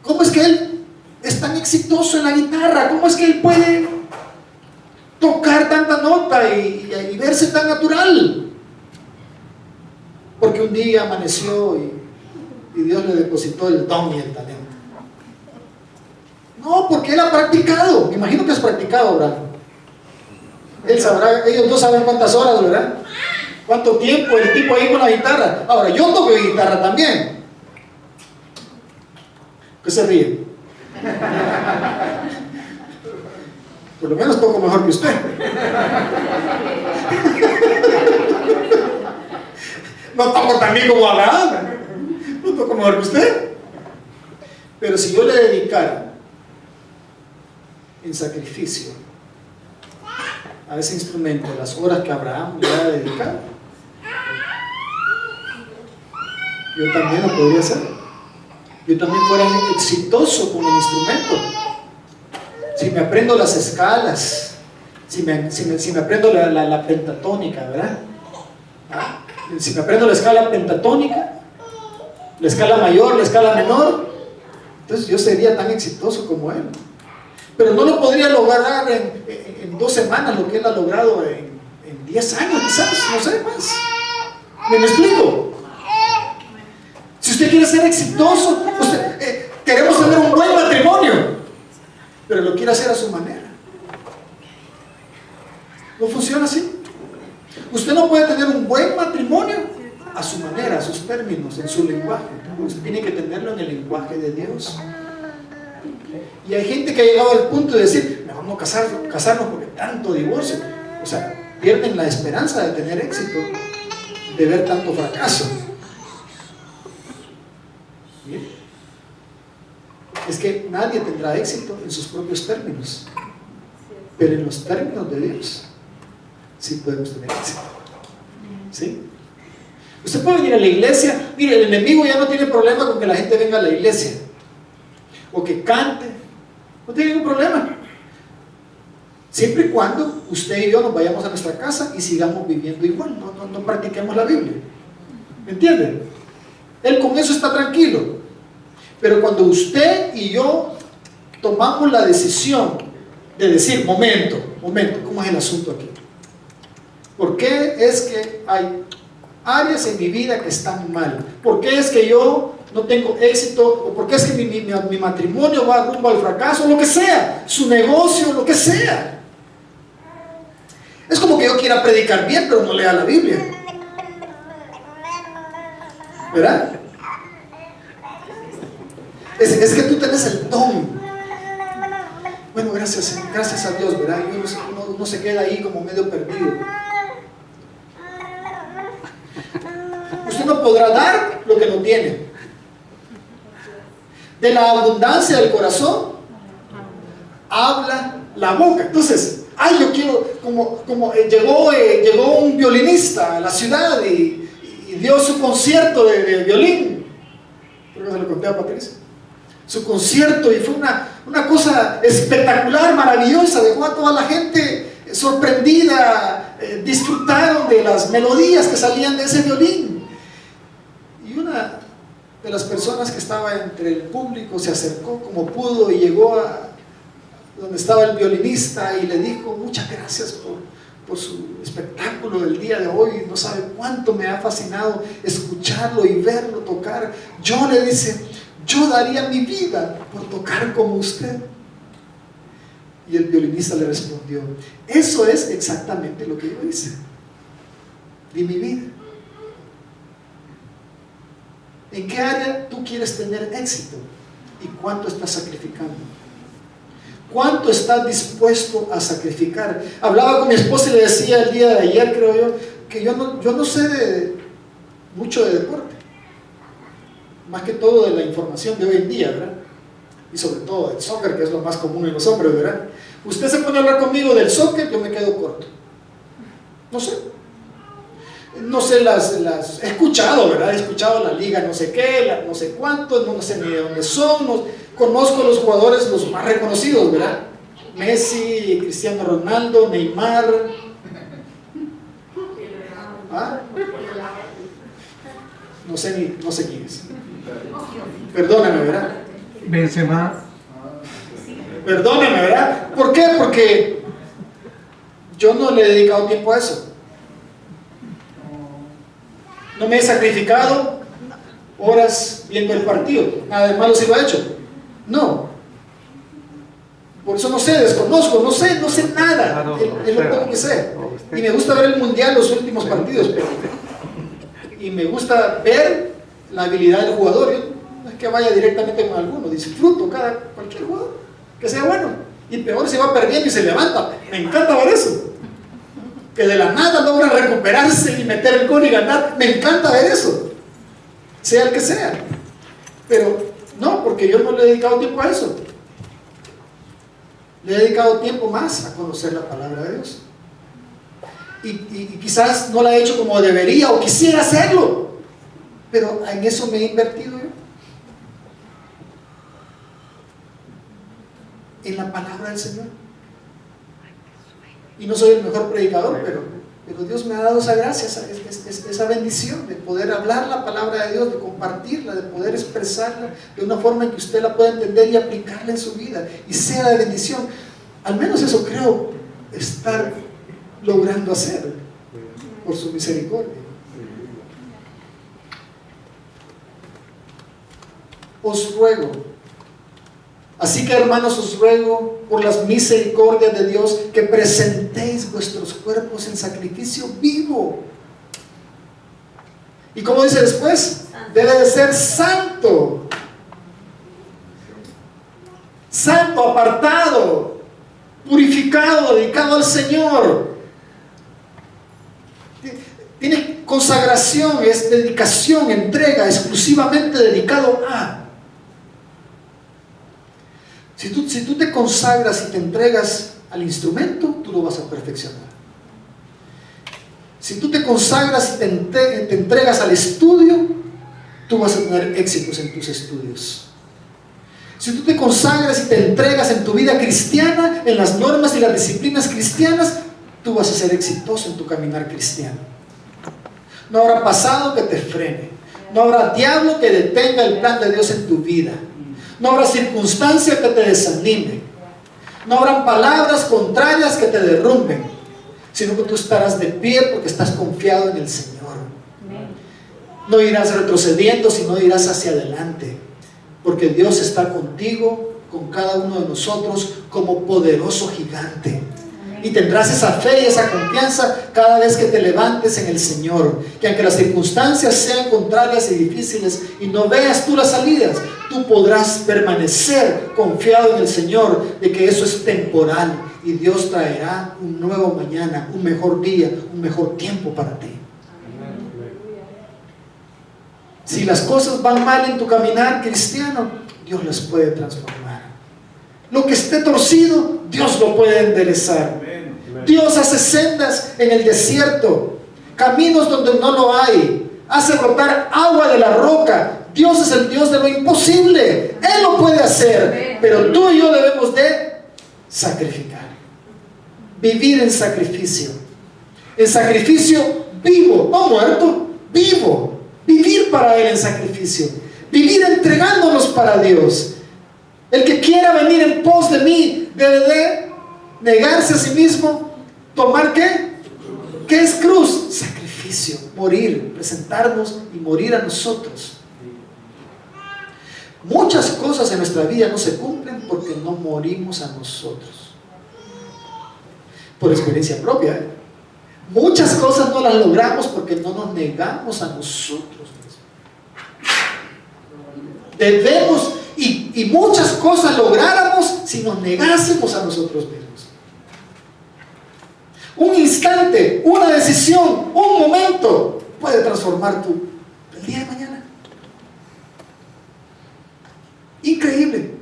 ¿Cómo es que él es tan exitoso en la guitarra? ¿Cómo es que él puede tocar tanta nota y verse tan natural? Porque un día amaneció y Dios le depositó el don y el talento. No, porque él ha practicado. Me imagino que has practicado, ¿verdad? Él sabrá, ellos dos saben cuántas horas, ¿verdad? Cuánto tiempo el tipo ahí con la guitarra. Ahora, yo toco guitarra también. ¿Qué se ríe? Por lo menos toco mejor que usted. No toco tan bien como Abraham. No toco mejor que usted. Pero si yo le dedicara en sacrificio a ese instrumento las horas que Abraham le ha dedicado, yo también lo podría hacer. yo también fuera exitoso con el instrumento. Si me aprendo las escalas, si me aprendo la pentatónica, ¿verdad? ¿Ah? Si me aprendo la escala pentatónica, la escala mayor, la escala menor, entonces yo sería tan exitoso como él. Pero no lo podría lograr en 2 semanas, lo que él ha logrado en 10 años quizás, no sé más. ¿Me explico? Si usted quiere ser exitoso, queremos tener un buen matrimonio, pero lo quiere hacer a su manera. No funciona así. Usted no puede tener un buen matrimonio a su manera, a sus términos, en su lenguaje. Usted tiene que tenerlo en el lenguaje de Dios. Y hay gente que ha llegado al punto de decir, no, vamos a casarnos porque tanto divorcio. O sea, pierden la esperanza de tener éxito, de ver tanto fracaso. ¿Bien? Es que nadie tendrá éxito en sus propios términos, pero en los términos de Dios sí podemos tener éxito. ¿Sí? Usted puede venir a la iglesia, mire, el enemigo ya no tiene problema con que la gente venga a la iglesia o que cante, no tiene ningún problema, siempre y cuando usted y yo nos vayamos a nuestra casa y sigamos viviendo igual, no practiquemos la Biblia. ¿Me entiende? Él con eso está tranquilo. Pero cuando usted y yo tomamos la decisión de decir, momento, ¿cómo es el asunto aquí? ¿Por qué es que hay áreas en mi vida que están mal? ¿Por qué es que yo no tengo éxito? ¿O por qué es que mi matrimonio va rumbo al fracaso? Lo que sea, su negocio, lo que sea. Es como que yo quiera predicar bien, pero no lea la Biblia, ¿verdad? Es que tú tenés el don. Bueno, gracias a Dios, ¿verdad? Y uno se queda ahí como medio perdido. Usted no podrá dar lo que no tiene. De la abundancia del corazón habla la boca. Entonces, yo quiero, como llegó un violinista a la ciudad y dio su concierto de violín. Creo que se lo conté a Patricia. Su concierto, y fue una cosa espectacular, maravillosa, dejó a toda la gente sorprendida, disfrutaron de las melodías que salían de ese violín. Y una de las personas que estaba entre el público se acercó como pudo y llegó a donde estaba el violinista y le dijo, muchas gracias por su espectáculo del día de hoy, no sabe cuánto me ha fascinado escucharlo y verlo tocar. Le dice, yo daría mi vida por tocar como usted. Y el violinista le respondió, eso es exactamente lo que yo hice. Di mi vida. ¿En qué área tú quieres tener éxito? ¿Y cuánto estás sacrificando? ¿Cuánto estás dispuesto a sacrificar? Hablaba con mi esposa y le decía el día de ayer, creo yo, que yo no sé mucho de deporte, más que todo de la información de hoy en día, ¿verdad? Y sobre todo del soccer, que es lo más común en los hombres, ¿verdad? Usted se pone a hablar conmigo del soccer, yo me quedo corto. No sé, he escuchado, ¿verdad? He escuchado la liga no sé qué, no sé cuánto, no sé ni de dónde son, conozco los jugadores los más reconocidos, ¿verdad? Messi, Cristiano Ronaldo, Neymar. ¿Ah? No sé quién es. Perdóname, ¿verdad? Benzema. Perdóname, ¿verdad? ¿Por qué? Porque yo no le he dedicado tiempo a eso. No me he sacrificado horas viendo el partido. Nada de malo si lo he hecho. No. Por eso no sé, desconozco, no sé nada. Es lo poco que sé. Y me gusta ver el mundial, los últimos partidos. Y me gusta ver la habilidad del jugador. Yo no es que vaya directamente con alguno, disfruto cualquier jugador, que sea bueno. Y peor si va perdiendo y se levanta. Me encanta ver eso. Que de la nada logra recuperarse y meter el gol y ganar. Me encanta ver eso, sea el que sea. Pero no, porque yo no le he dedicado tiempo a eso. Le he dedicado tiempo más a conocer la palabra de Dios. Y quizás no la he hecho como debería o quisiera hacerlo, pero en eso me he invertido yo. en la palabra del Señor. Y no soy el mejor predicador, pero Dios me ha dado esa gracia, esa bendición de poder hablar la palabra de Dios, de compartirla, de poder expresarla de una forma en que usted la pueda entender y aplicarla en su vida y sea de bendición. Al menos eso creo estar logrando hacer por su misericordia. Os ruego, así que hermanos, os ruego por las misericordias de Dios que presentéis vuestros cuerpos en sacrificio vivo. ¿Y cómo dice después? Debe de ser santo, santo, apartado, purificado, dedicado al Señor. Tiene consagración, es dedicación, entrega, exclusivamente dedicado a. Si tú te consagras y te entregas al instrumento, tú lo vas a perfeccionar. Si tú te consagras y te entregas al estudio, tú vas a tener éxitos en tus estudios. Si tú te consagras y te entregas en tu vida cristiana, en las normas y las disciplinas cristianas, tú vas a ser exitoso en tu caminar cristiano. No habrá pasado que te frene. No habrá diablo que detenga el plan de Dios en tu vida. No habrá circunstancia que te desanime. No habrán palabras contrarias que te derrumben, sino que tú estarás de pie porque estás confiado en el Señor. No irás retrocediendo, sino irás hacia adelante, porque Dios está contigo, con cada uno de nosotros, como poderoso gigante. Y tendrás esa fe y esa confianza cada vez que te levantes en el Señor, que aunque las circunstancias sean contrarias y difíciles y no veas tú las salidas, tú podrás permanecer confiado en el Señor de que eso es temporal y Dios traerá un nuevo mañana, un mejor día, un mejor tiempo para ti. Si las cosas van mal en tu caminar cristiano, Dios las puede transformar. Lo que esté torcido, Dios lo puede enderezar. Dios hace sendas en el desierto, caminos donde no lo hay, hace brotar agua de la roca. Dios es el Dios de lo imposible. Él lo puede hacer, pero tú y yo debemos de sacrificar, vivir en sacrificio vivo, no muerto, vivo, vivir para Él en sacrificio, vivir entregándonos para Dios. El que quiera venir en pos de mí debe de negarse a sí mismo, tomar ¿qué? ¿Qué es cruz? Sacrificio, morir, presentarnos y morir a nosotros. Muchas cosas en nuestra vida no se cumplen porque no morimos a nosotros. Por experiencia propia, ¿eh? Muchas cosas no las logramos porque no nos negamos a nosotros mismos. Debemos, y muchas cosas lográramos si nos negásemos a nosotros mismos. Un instante, una decisión, un momento puede transformar el día de mañana. Increíble.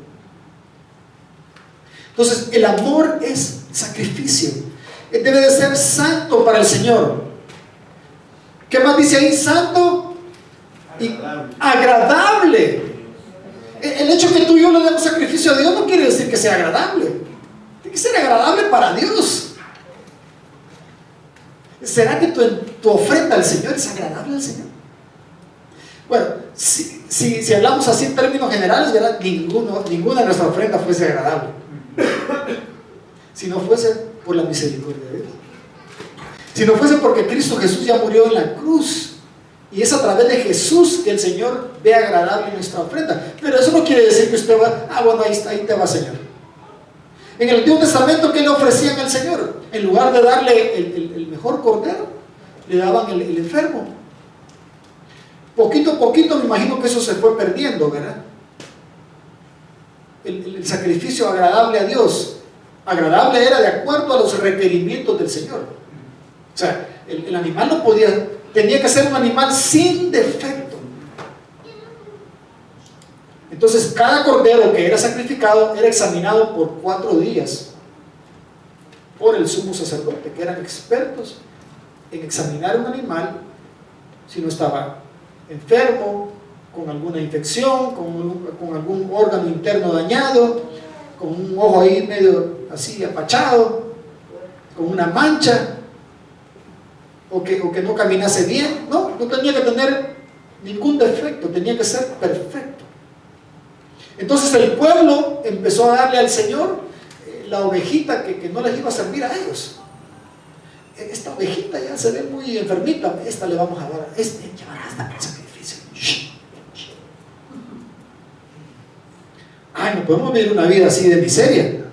Entonces, el amor es sacrificio. Debe de ser santo para el Señor. ¿Qué más dice ahí? Santo y agradable. El hecho que tú y yo le demos sacrificio a Dios no quiere decir que sea agradable. Tiene que ser agradable para Dios. ¿Será que tu ofrenda al Señor es agradable al Señor? Bueno, si hablamos así en términos generales, ¿verdad? Ninguna de nuestras ofrendas fuese agradable. Si no fuese por la misericordia de Dios. Si no fuese porque Cristo Jesús ya murió en la cruz. Y es a través de Jesús que el Señor ve agradable nuestra ofrenda. Pero eso no quiere decir que usted va, bueno, ahí te va, Señor. En el Antiguo Testamento, ¿qué le ofrecían al Señor? En lugar de darle el mejor cordero, le daban el enfermo. Poquito a poquito me imagino que eso se fue perdiendo, ¿verdad? El sacrificio agradable a Dios. Agradable era de acuerdo a los requerimientos del Señor. O sea, el animal no podía, tenía que ser un animal sin defecto. Entonces, cada cordero que era sacrificado era examinado por 4 días por el sumo sacerdote, que eran expertos en examinar un animal si no estaba enfermo, con alguna infección, con algún órgano interno dañado. con un ojo ahí medio así apachado, con una mancha, o que no caminase bien. No tenía que tener ningún defecto, tenía que ser perfecto. Entonces el pueblo empezó a darle al Señor la ovejita que no les iba a servir a ellos. Esta ovejita ya se ve muy enfermita, esta le vamos a dar, llevará hasta el sacrificio. Ay, no podemos vivir una vida así de miseria,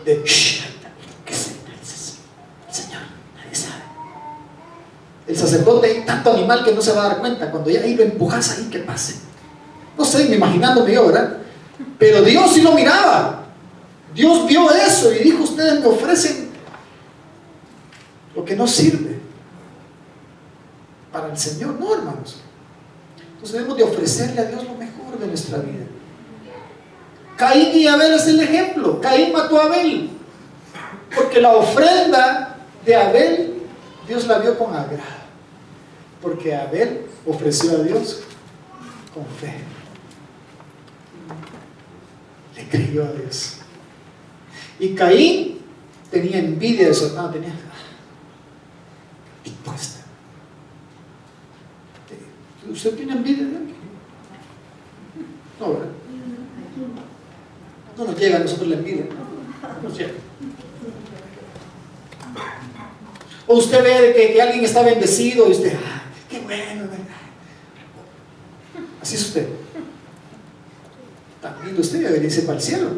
de ¿qué se el Señor? Nadie sabe. El sacerdote, hay tanto animal que no se va a dar cuenta. Cuando ya ahí lo empujas ahí, que pase. No sé, me imaginándome yo, ¿verdad? Pero Dios sí lo miraba. Dios vio eso y dijo: ustedes me ofrecen lo que no sirve para el Señor. No, hermanos. Entonces debemos de ofrecerle a Dios lo mejor de nuestra vida. Caín y Abel es el ejemplo. Caín mató a Abel porque la ofrenda de Abel Dios la vio con agrado, porque Abel ofreció a Dios con fe, le creyó a Dios. Y Caín tenía envidia de su hermano, tenía impuesta. ¿Usted tiene envidia de él? No, ¿verdad? No nos llega a nosotros la envidia, no nos llega. O usted ve que alguien está bendecido y usted, qué bueno, ¿verdad? Así es usted. También usted debería irse para el cielo.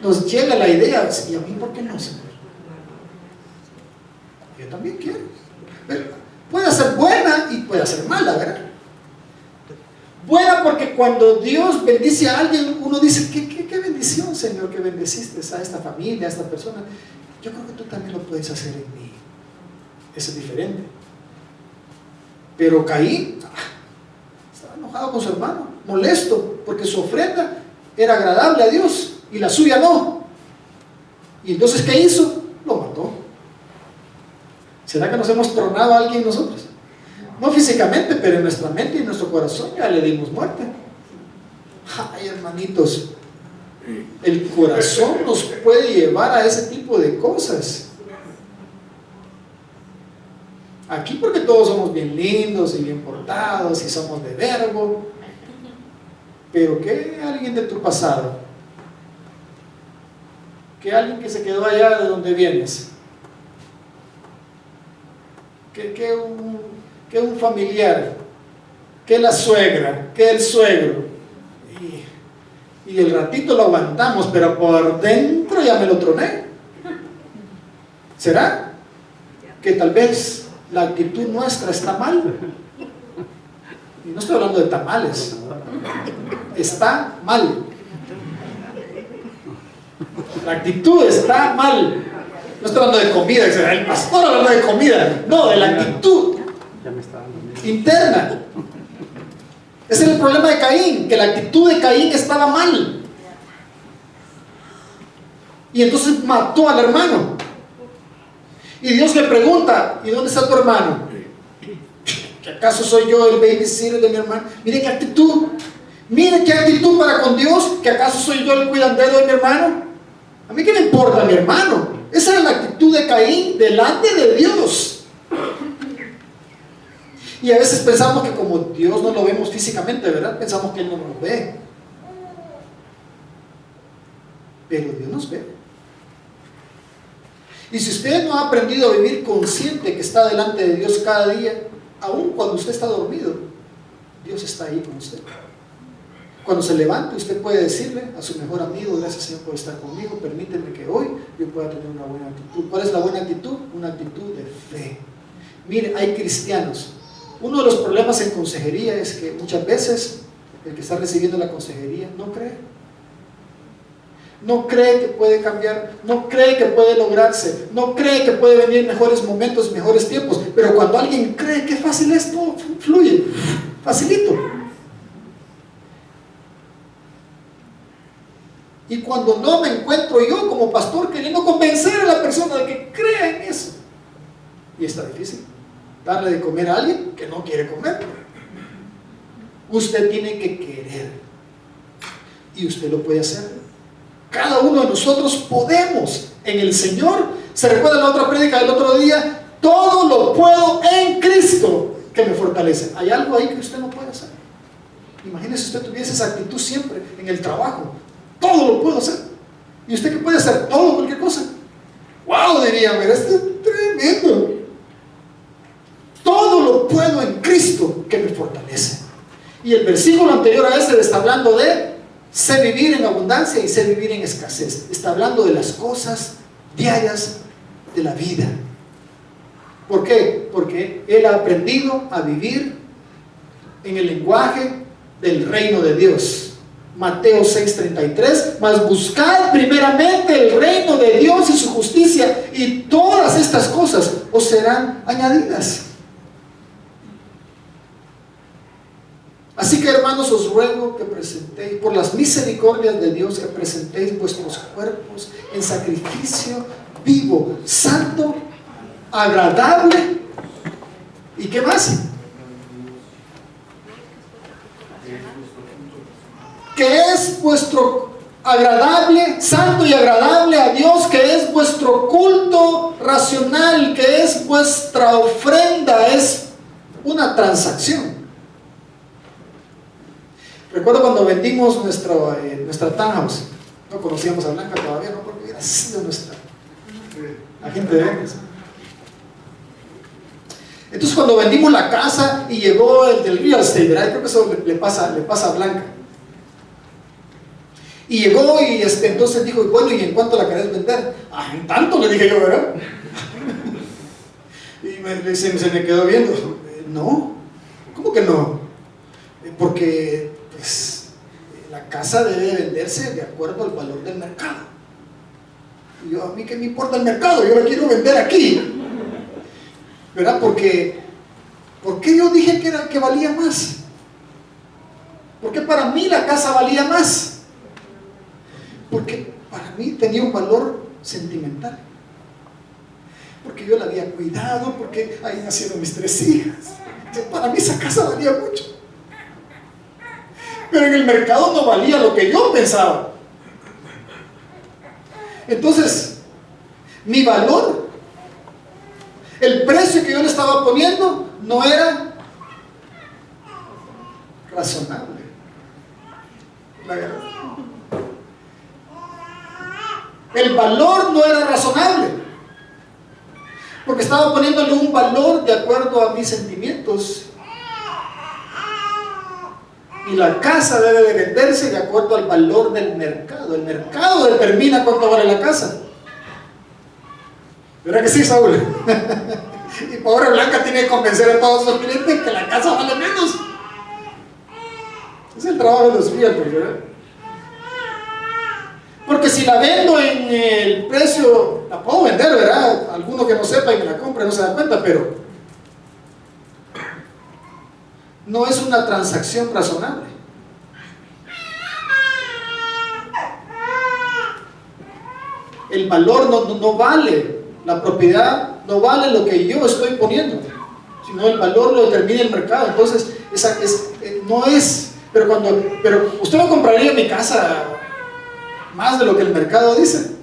Nos llega la idea, ¿y a mí por qué no, Señor? Yo también quiero. Pero puede ser buena y puede ser mala, ¿verdad? Buena porque cuando Dios bendice a alguien, uno dice, qué bendición, Señor, que bendeciste a esta familia, a esta persona. Yo creo que tú también lo puedes hacer en mí. Eso es diferente. Pero Caín estaba enojado con su hermano, molesto, porque su ofrenda era agradable a Dios y la suya no. Y entonces, ¿qué hizo? Lo mató. ¿Será que nos hemos tronado a alguien nosotros? No físicamente, pero en nuestra mente y en nuestro corazón ya le dimos muerte. Ay, hermanitos, el corazón nos puede llevar a ese tipo de cosas. Aquí porque todos somos bien lindos y bien portados y somos de verbo. Pero ¿qué alguien de tu pasado? ¿Qué alguien que se quedó allá de donde vienes? ¿Qué un familiar? ¿Qué la suegra? ¿Qué el suegro? Y el ratito lo aguantamos, pero por dentro ya me lo troné. ¿Será que tal vez la actitud nuestra está mal? Y no estoy hablando de tamales. Está mal. La actitud está mal. No estoy hablando de comida, el pastor hablando de comida. No, de la actitud interna. Ese es el problema de Caín, que la actitud de Caín estaba mal. Y entonces mató al hermano. Y Dios le pregunta, ¿y dónde está tu hermano? ¿Que acaso soy yo el babysitter de mi hermano? Mire qué actitud. Mire qué actitud para con Dios. ¿Que acaso soy yo el cuidandero de mi hermano? A mí qué me importa mi hermano. Esa era la actitud de Caín delante de Dios. Y a veces pensamos que como Dios no lo vemos físicamente, ¿verdad? Pensamos que Él no nos ve. Pero Dios nos ve. Y si usted no ha aprendido a vivir consciente que está delante de Dios cada día, aun cuando usted está dormido, Dios está ahí con usted. Cuando se levante, usted puede decirle a su mejor amigo: gracias, Señor, por estar conmigo, permíteme que hoy yo pueda tener una buena actitud. ¿Cuál es la buena actitud? Una actitud de fe. Mire, hay cristianos. Uno de los problemas en consejería es que muchas veces el que está recibiendo la consejería no cree. No cree que puede cambiar, no cree que puede lograrse, no cree que puede venir mejores momentos, mejores tiempos. Pero cuando alguien cree, qué fácil es, todo fluye, facilito. Y cuando no me encuentro yo como pastor queriendo convencer a la persona de que crea en eso, y está difícil darle de comer a alguien que no quiere comer. Usted tiene que querer, y usted lo puede hacer. cada uno de nosotros podemos en el Señor. ¿Se recuerda la otra prédica del otro día? Todo lo puedo en Cristo que me fortalece. ¿Hay algo ahí que usted no puede hacer? Imagínese si usted tuviese esa actitud siempre en el trabajo. Todo lo puedo hacer. ¿Y usted qué puede hacer? Todo, cualquier cosa. ¡Wow! Diría, mira, esto es tremendo. Todo lo puedo en Cristo que me fortalece. Y el versículo anterior a ese está hablando de sé vivir en abundancia y sé vivir en escasez. Está hablando de las cosas diarias de la vida. ¿Por qué? Porque él ha aprendido a vivir en el lenguaje del reino de Dios. Mateo 6:33, mas buscad primeramente el reino de Dios y su justicia, y todas estas cosas os serán añadidas. Así que, hermanos, os ruego que presentéis, por las misericordias de Dios, que presentéis vuestros cuerpos en sacrificio vivo, santo, agradable. ¿Y qué más? Que es vuestro agradable, santo y agradable a Dios, que es vuestro culto racional, que es vuestra ofrenda, es una transacción. Recuerdo cuando vendimos nuestra townhouse, no conocíamos a Blanca todavía, no porque hubiera sido nuestra agente de ventas. Entonces cuando vendimos la casa y llegó el del real estate, ¿verdad? Creo que eso le pasa a Blanca. Y llegó y entonces dijo, bueno, ¿y en cuánto la querés vender? Ah, en tanto, le dije yo, ¿verdad? Y se me quedó viendo. No, ¿cómo que no? Porque pues, la casa debe venderse de acuerdo al valor del mercado. Y yo, a mí qué me importa el mercado, yo la quiero vender aquí, ¿verdad? ¿Por qué yo dije que valía más? Porque para mí la casa valía más. Porque para mí tenía un valor sentimental. Porque yo la había cuidado, porque ahí nacieron mis 3 hijas. Entonces, para mí esa casa valía mucho. Pero en el mercado no valía lo que yo pensaba. Entonces, mi valor, el precio que yo le estaba poniendo, no era razonable. La verdad. El valor no era razonable, porque estaba poniéndole un valor de acuerdo a mis sentimientos. Y la casa debe de venderse de acuerdo al valor del mercado. El mercado determina cuánto vale la casa. ¿Verdad que sí, Saúl? Y pobre Blanca tiene que convencer a todos los clientes que la casa vale menos. Es el trabajo de los realtors, ¿verdad? Porque si la vendo en el precio, la puedo vender, ¿verdad? Alguno que no sepa y me la compre no se da cuenta, pero no es una transacción razonable. El valor no vale, la propiedad no vale lo que yo estoy poniendo, sino el valor lo determina el mercado. Entonces, no es, pero usted no compraría mi casa más de lo que el mercado dice,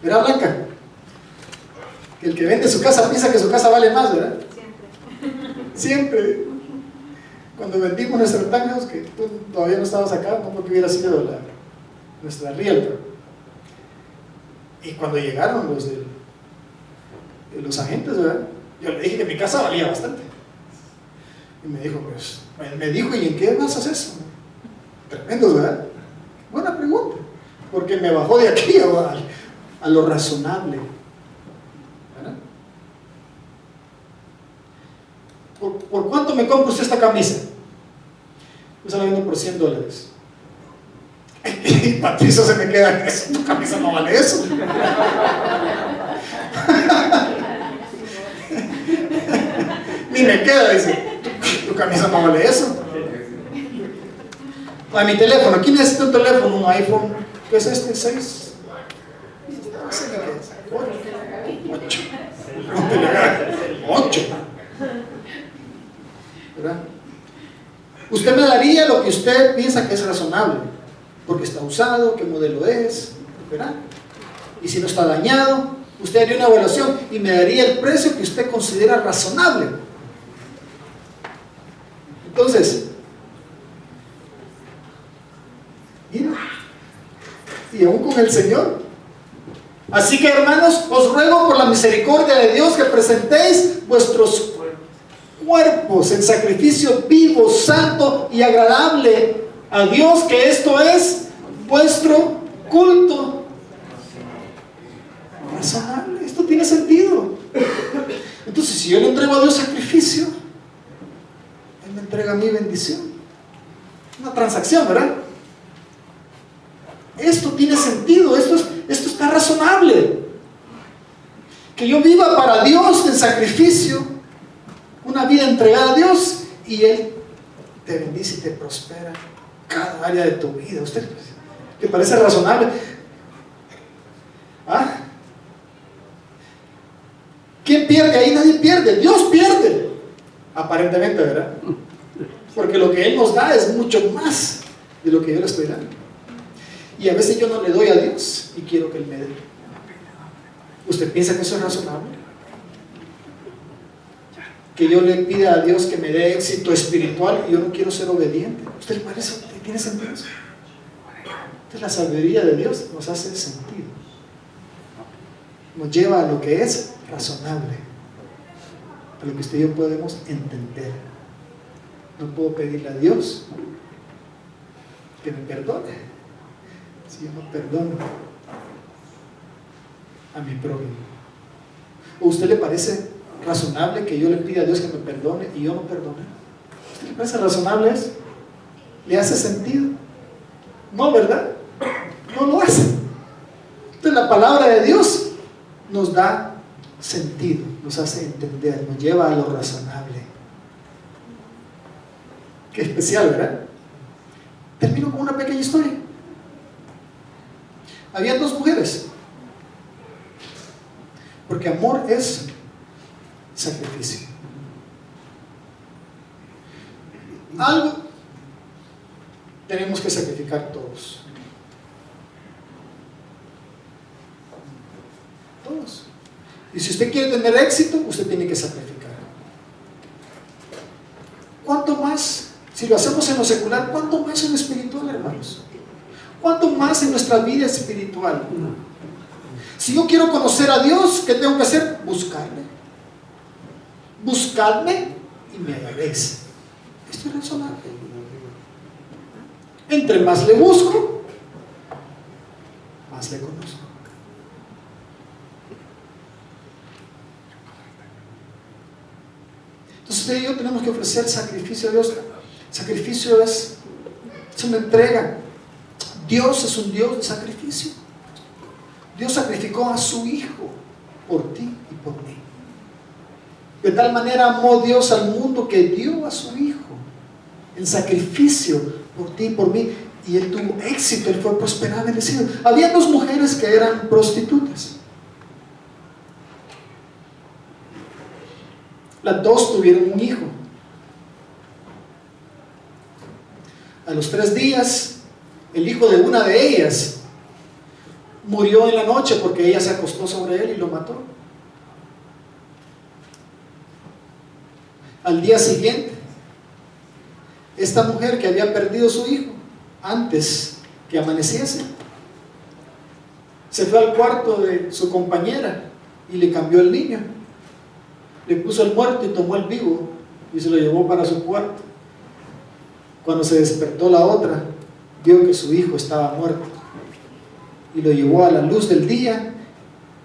¿verdad, Blanca? Que el que vende su casa piensa que su casa vale más, ¿verdad? Siempre. Cuando vendimos nuestra townhouse, que tú todavía no estabas acá, no porque hubiera sido nuestra realtor. Y cuando llegaron los agentes, ¿verdad? Yo le dije que mi casa valía bastante. Y me dijo, ¿y en qué basas eso? Tremendos, ¿verdad? Buena pregunta. Porque me bajó de aquí a lo razonable, ¿verdad? ¿Por cuánto me compra usted esta camisa? Yo se la vendo por $100. Y Patricio se me queda, tu camisa no vale eso. Ni me queda, dice, tu camisa no vale eso. A mi teléfono, ¿quién necesita un teléfono? Un iPhone. ¿Qué es este? 6. 8. ¿Verdad? Usted me daría lo que usted piensa que es razonable, porque está usado, qué modelo es, ¿verdad? Y si no está dañado, usted haría una evaluación y me daría el precio que usted considera razonable. Entonces, mira, y aún con el Señor. Así que, hermanos, os ruego por la misericordia de Dios que presentéis vuestros cuerpos en sacrificio vivo, santo y agradable a Dios, que esto es vuestro culto razonable. Esto tiene sentido. Entonces, si yo le entrego a Dios sacrificio, Él me entrega a mí bendición. Una transacción, ¿verdad? Esto tiene sentido, esto está razonable. Que yo viva para Dios en sacrificio, una vida entregada a Dios, y Él te bendice y te prospera cada área de tu vida. ¿Usted le parece razonable? ¿Ah? ¿Quién pierde ahí? Nadie pierde, Dios pierde, aparentemente, ¿verdad? Porque lo que Él nos da es mucho más de lo que yo le estoy dando. Y a veces yo no le doy a Dios y quiero que Él me dé. ¿Usted piensa que eso es razonable? Que yo le pida a Dios que me dé éxito espiritual y yo no quiero ser obediente. ¿Usted le parece que tiene sentido eso? Entonces la sabiduría de Dios nos hace sentido. Nos lleva a lo que es razonable, a lo que usted y yo podemos entender. No puedo pedirle a Dios que me perdone si yo no perdono a mi prójimo. ¿O a usted le parece razonable que yo le pida a Dios que me perdone y yo no perdone? ¿A usted le parece razonable eso? ¿Le hace sentido? No, ¿verdad? No lo hace. Entonces la palabra de Dios nos da sentido, nos hace entender, nos lleva a lo razonable. Qué especial, ¿verdad? Termino con una pequeña historia. Había dos mujeres, porque amor es sacrificio. Algo tenemos que sacrificar todos. Todos. Y si usted quiere tener éxito, usted tiene que sacrificar. ¿Cuánto más? Si lo hacemos en lo secular, ¿cuánto más en lo espiritual, hermanos? ¿Cuánto más en nuestra vida espiritual? Si yo quiero conocer a Dios, ¿qué tengo que hacer? Buscarle. Buscadme y me hallaréis. Esto es razonable. Entre más le busco, más le conozco. Entonces usted y yo tenemos que ofrecer sacrificio a Dios. Sacrificio es una entrega. Dios es un Dios de sacrificio. Dios sacrificó a su Hijo por ti y por mí. De tal manera amó Dios al mundo que dio a su Hijo en sacrificio por ti y por mí. Y Él tuvo éxito, Él fue prosperado, bendecido. Había dos mujeres que eran prostitutas. Las dos tuvieron un hijo. A los 3 días, el hijo de una de ellas murió en la noche porque ella se acostó sobre él y lo mató. Al día siguiente, esta mujer que había perdido a su hijo antes que amaneciese, se fue al cuarto de su compañera y le cambió el niño. Le puso el muerto y tomó el vivo y se lo llevó para su cuarto. Cuando se despertó la otra, vio que su hijo estaba muerto y lo llevó a la luz del día,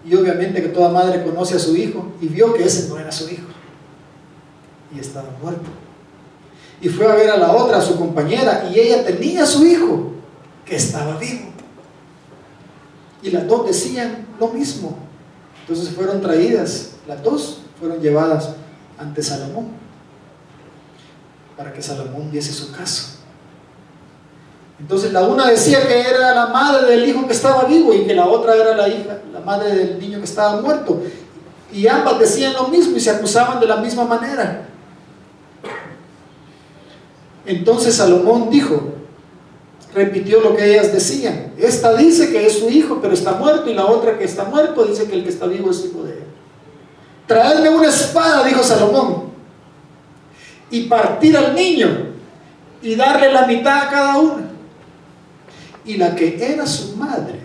y obviamente que toda madre conoce a su hijo, y vio que ese no era su hijo y estaba muerto. Y fue a ver a la otra, a su compañera, y ella tenía a su hijo que estaba vivo, y las dos decían lo mismo. Entonces fueron traídas, las dos fueron llevadas ante Salomón para que Salomón diese su caso. Entonces la una decía que era la madre del hijo que estaba vivo y que la otra era la hija, la madre del niño que estaba muerto, y ambas decían lo mismo y se acusaban de la misma manera. Entonces Salomón dijo: repitió lo que ellas decían. Esta dice que es su hijo, pero está muerto, y la otra que está muerto dice que el que está vivo es hijo de ella. Traedme una espada, dijo Salomón, y partir al niño y darle la mitad a cada una. Y la que era su madre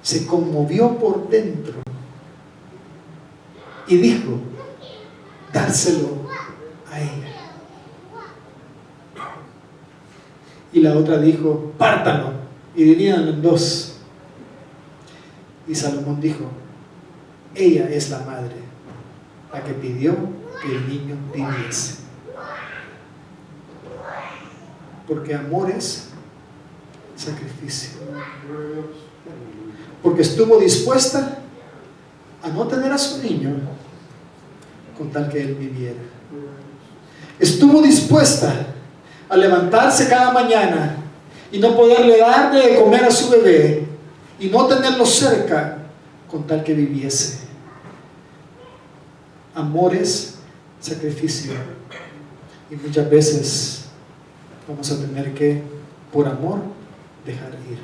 se conmovió por dentro y dijo: dárselo a ella. Y la otra dijo: pártalo y divídanlo en dos. Y Salomón dijo: ella es la madre, la que pidió que el niño viviese. Porque amor es sacrificio. Porque estuvo dispuesta a no tener a su niño con tal que él viviera. Estuvo dispuesta a levantarse cada mañana y no poderle darle de comer a su bebé y no tenerlo cerca con tal que viviese. Amor es sacrificio, y muchas veces vamos a tener que, por amor, dejar ir.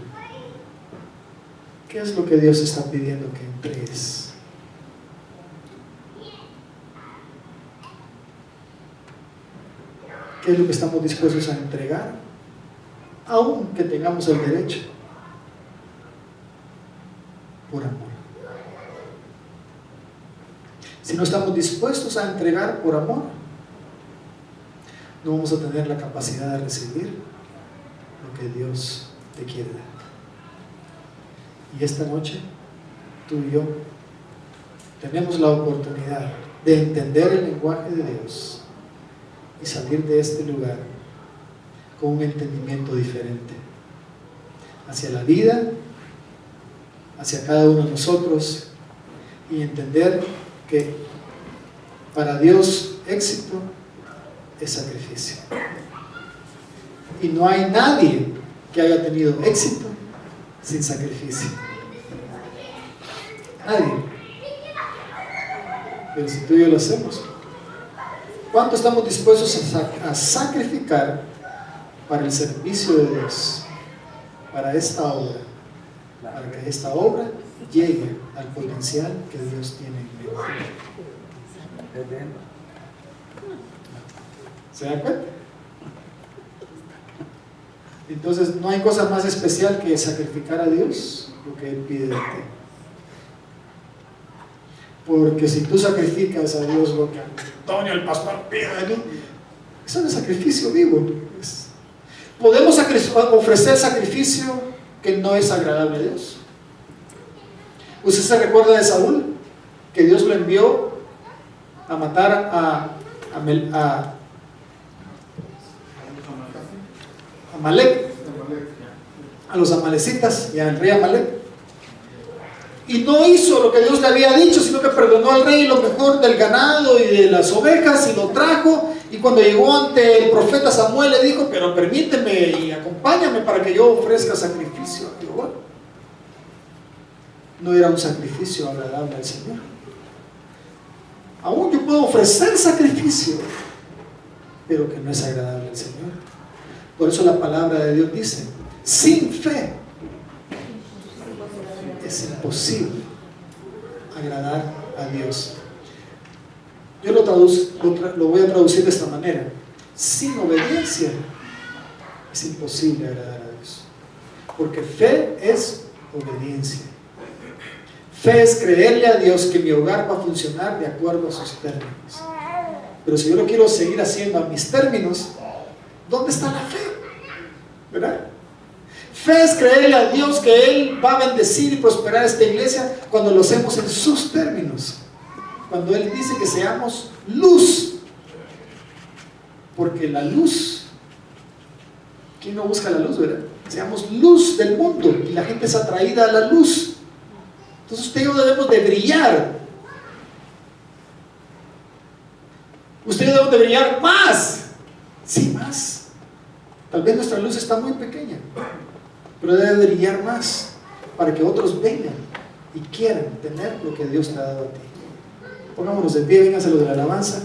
¿Qué es lo que Dios está pidiendo que entregues? ¿Qué es lo que estamos dispuestos a entregar, aunque tengamos el derecho? Por amor. Si no estamos dispuestos a entregar por amor, no vamos a tener la capacidad de recibir lo que Dios te quiere dar. Y esta noche, tú y yo tenemos la oportunidad de entender el lenguaje de Dios y salir de este lugar con un entendimiento diferente hacia la vida, hacia cada uno de nosotros, y entender que para Dios éxito es sacrificio. Y no hay nadie que haya tenido éxito sin sacrificio. Nadie. Pero si tú y yo lo hacemos, ¿cuánto estamos dispuestos a sacrificar para el servicio de Dios, para esta obra, para que esta obra llegue al potencial que Dios tiene en mente? ¿Se dan cuenta? Entonces no hay cosa más especial que sacrificar a Dios lo que Él pide de ti. Porque si tú sacrificas a Dios lo que Antonio el pastor pide de mí, eso no es sacrificio vivo. Podemos ofrecer sacrificio que no es agradable a Dios. ¿Usted se recuerda de Saúl? Que Dios lo envió a matar a Amalek, a los amalecitas y al rey Amalek, y no hizo lo que Dios le había dicho, sino que perdonó al rey lo mejor del ganado y de las ovejas y lo trajo. Y cuando llegó ante el profeta Samuel le dijo: pero permíteme y acompáñame para que yo ofrezca sacrificio a Jehová. No era un sacrificio agradable al Señor. Aún yo puedo ofrecer sacrificio, pero que no es agradable al Señor. Por eso la palabra de Dios dice: sin fe es imposible agradar a Dios. Yo lo voy a traducir de esta manera: sin obediencia es imposible agradar a Dios. Porque fe es obediencia. Fe es creerle a Dios que mi hogar va a funcionar de acuerdo a sus términos. Pero si yo lo quiero seguir haciendo a mis términos, ¿dónde está la fe? ¿Verdad? Fe es creerle a Dios que Él va a bendecir y prosperar esta iglesia cuando lo hacemos en sus términos. Cuando Él dice que seamos luz. Porque la luz, ¿quién no busca la luz, verdad? Seamos luz del mundo y la gente es atraída a la luz. Entonces usted y yo debemos de brillar. Usted y yo debemos de brillar más. Sí, más. Tal vez nuestra luz está muy pequeña, pero debe de brillar más para que otros vengan y quieran tener lo que Dios te ha dado a ti. Pongámonos de pie, vénganse lo de la alabanza.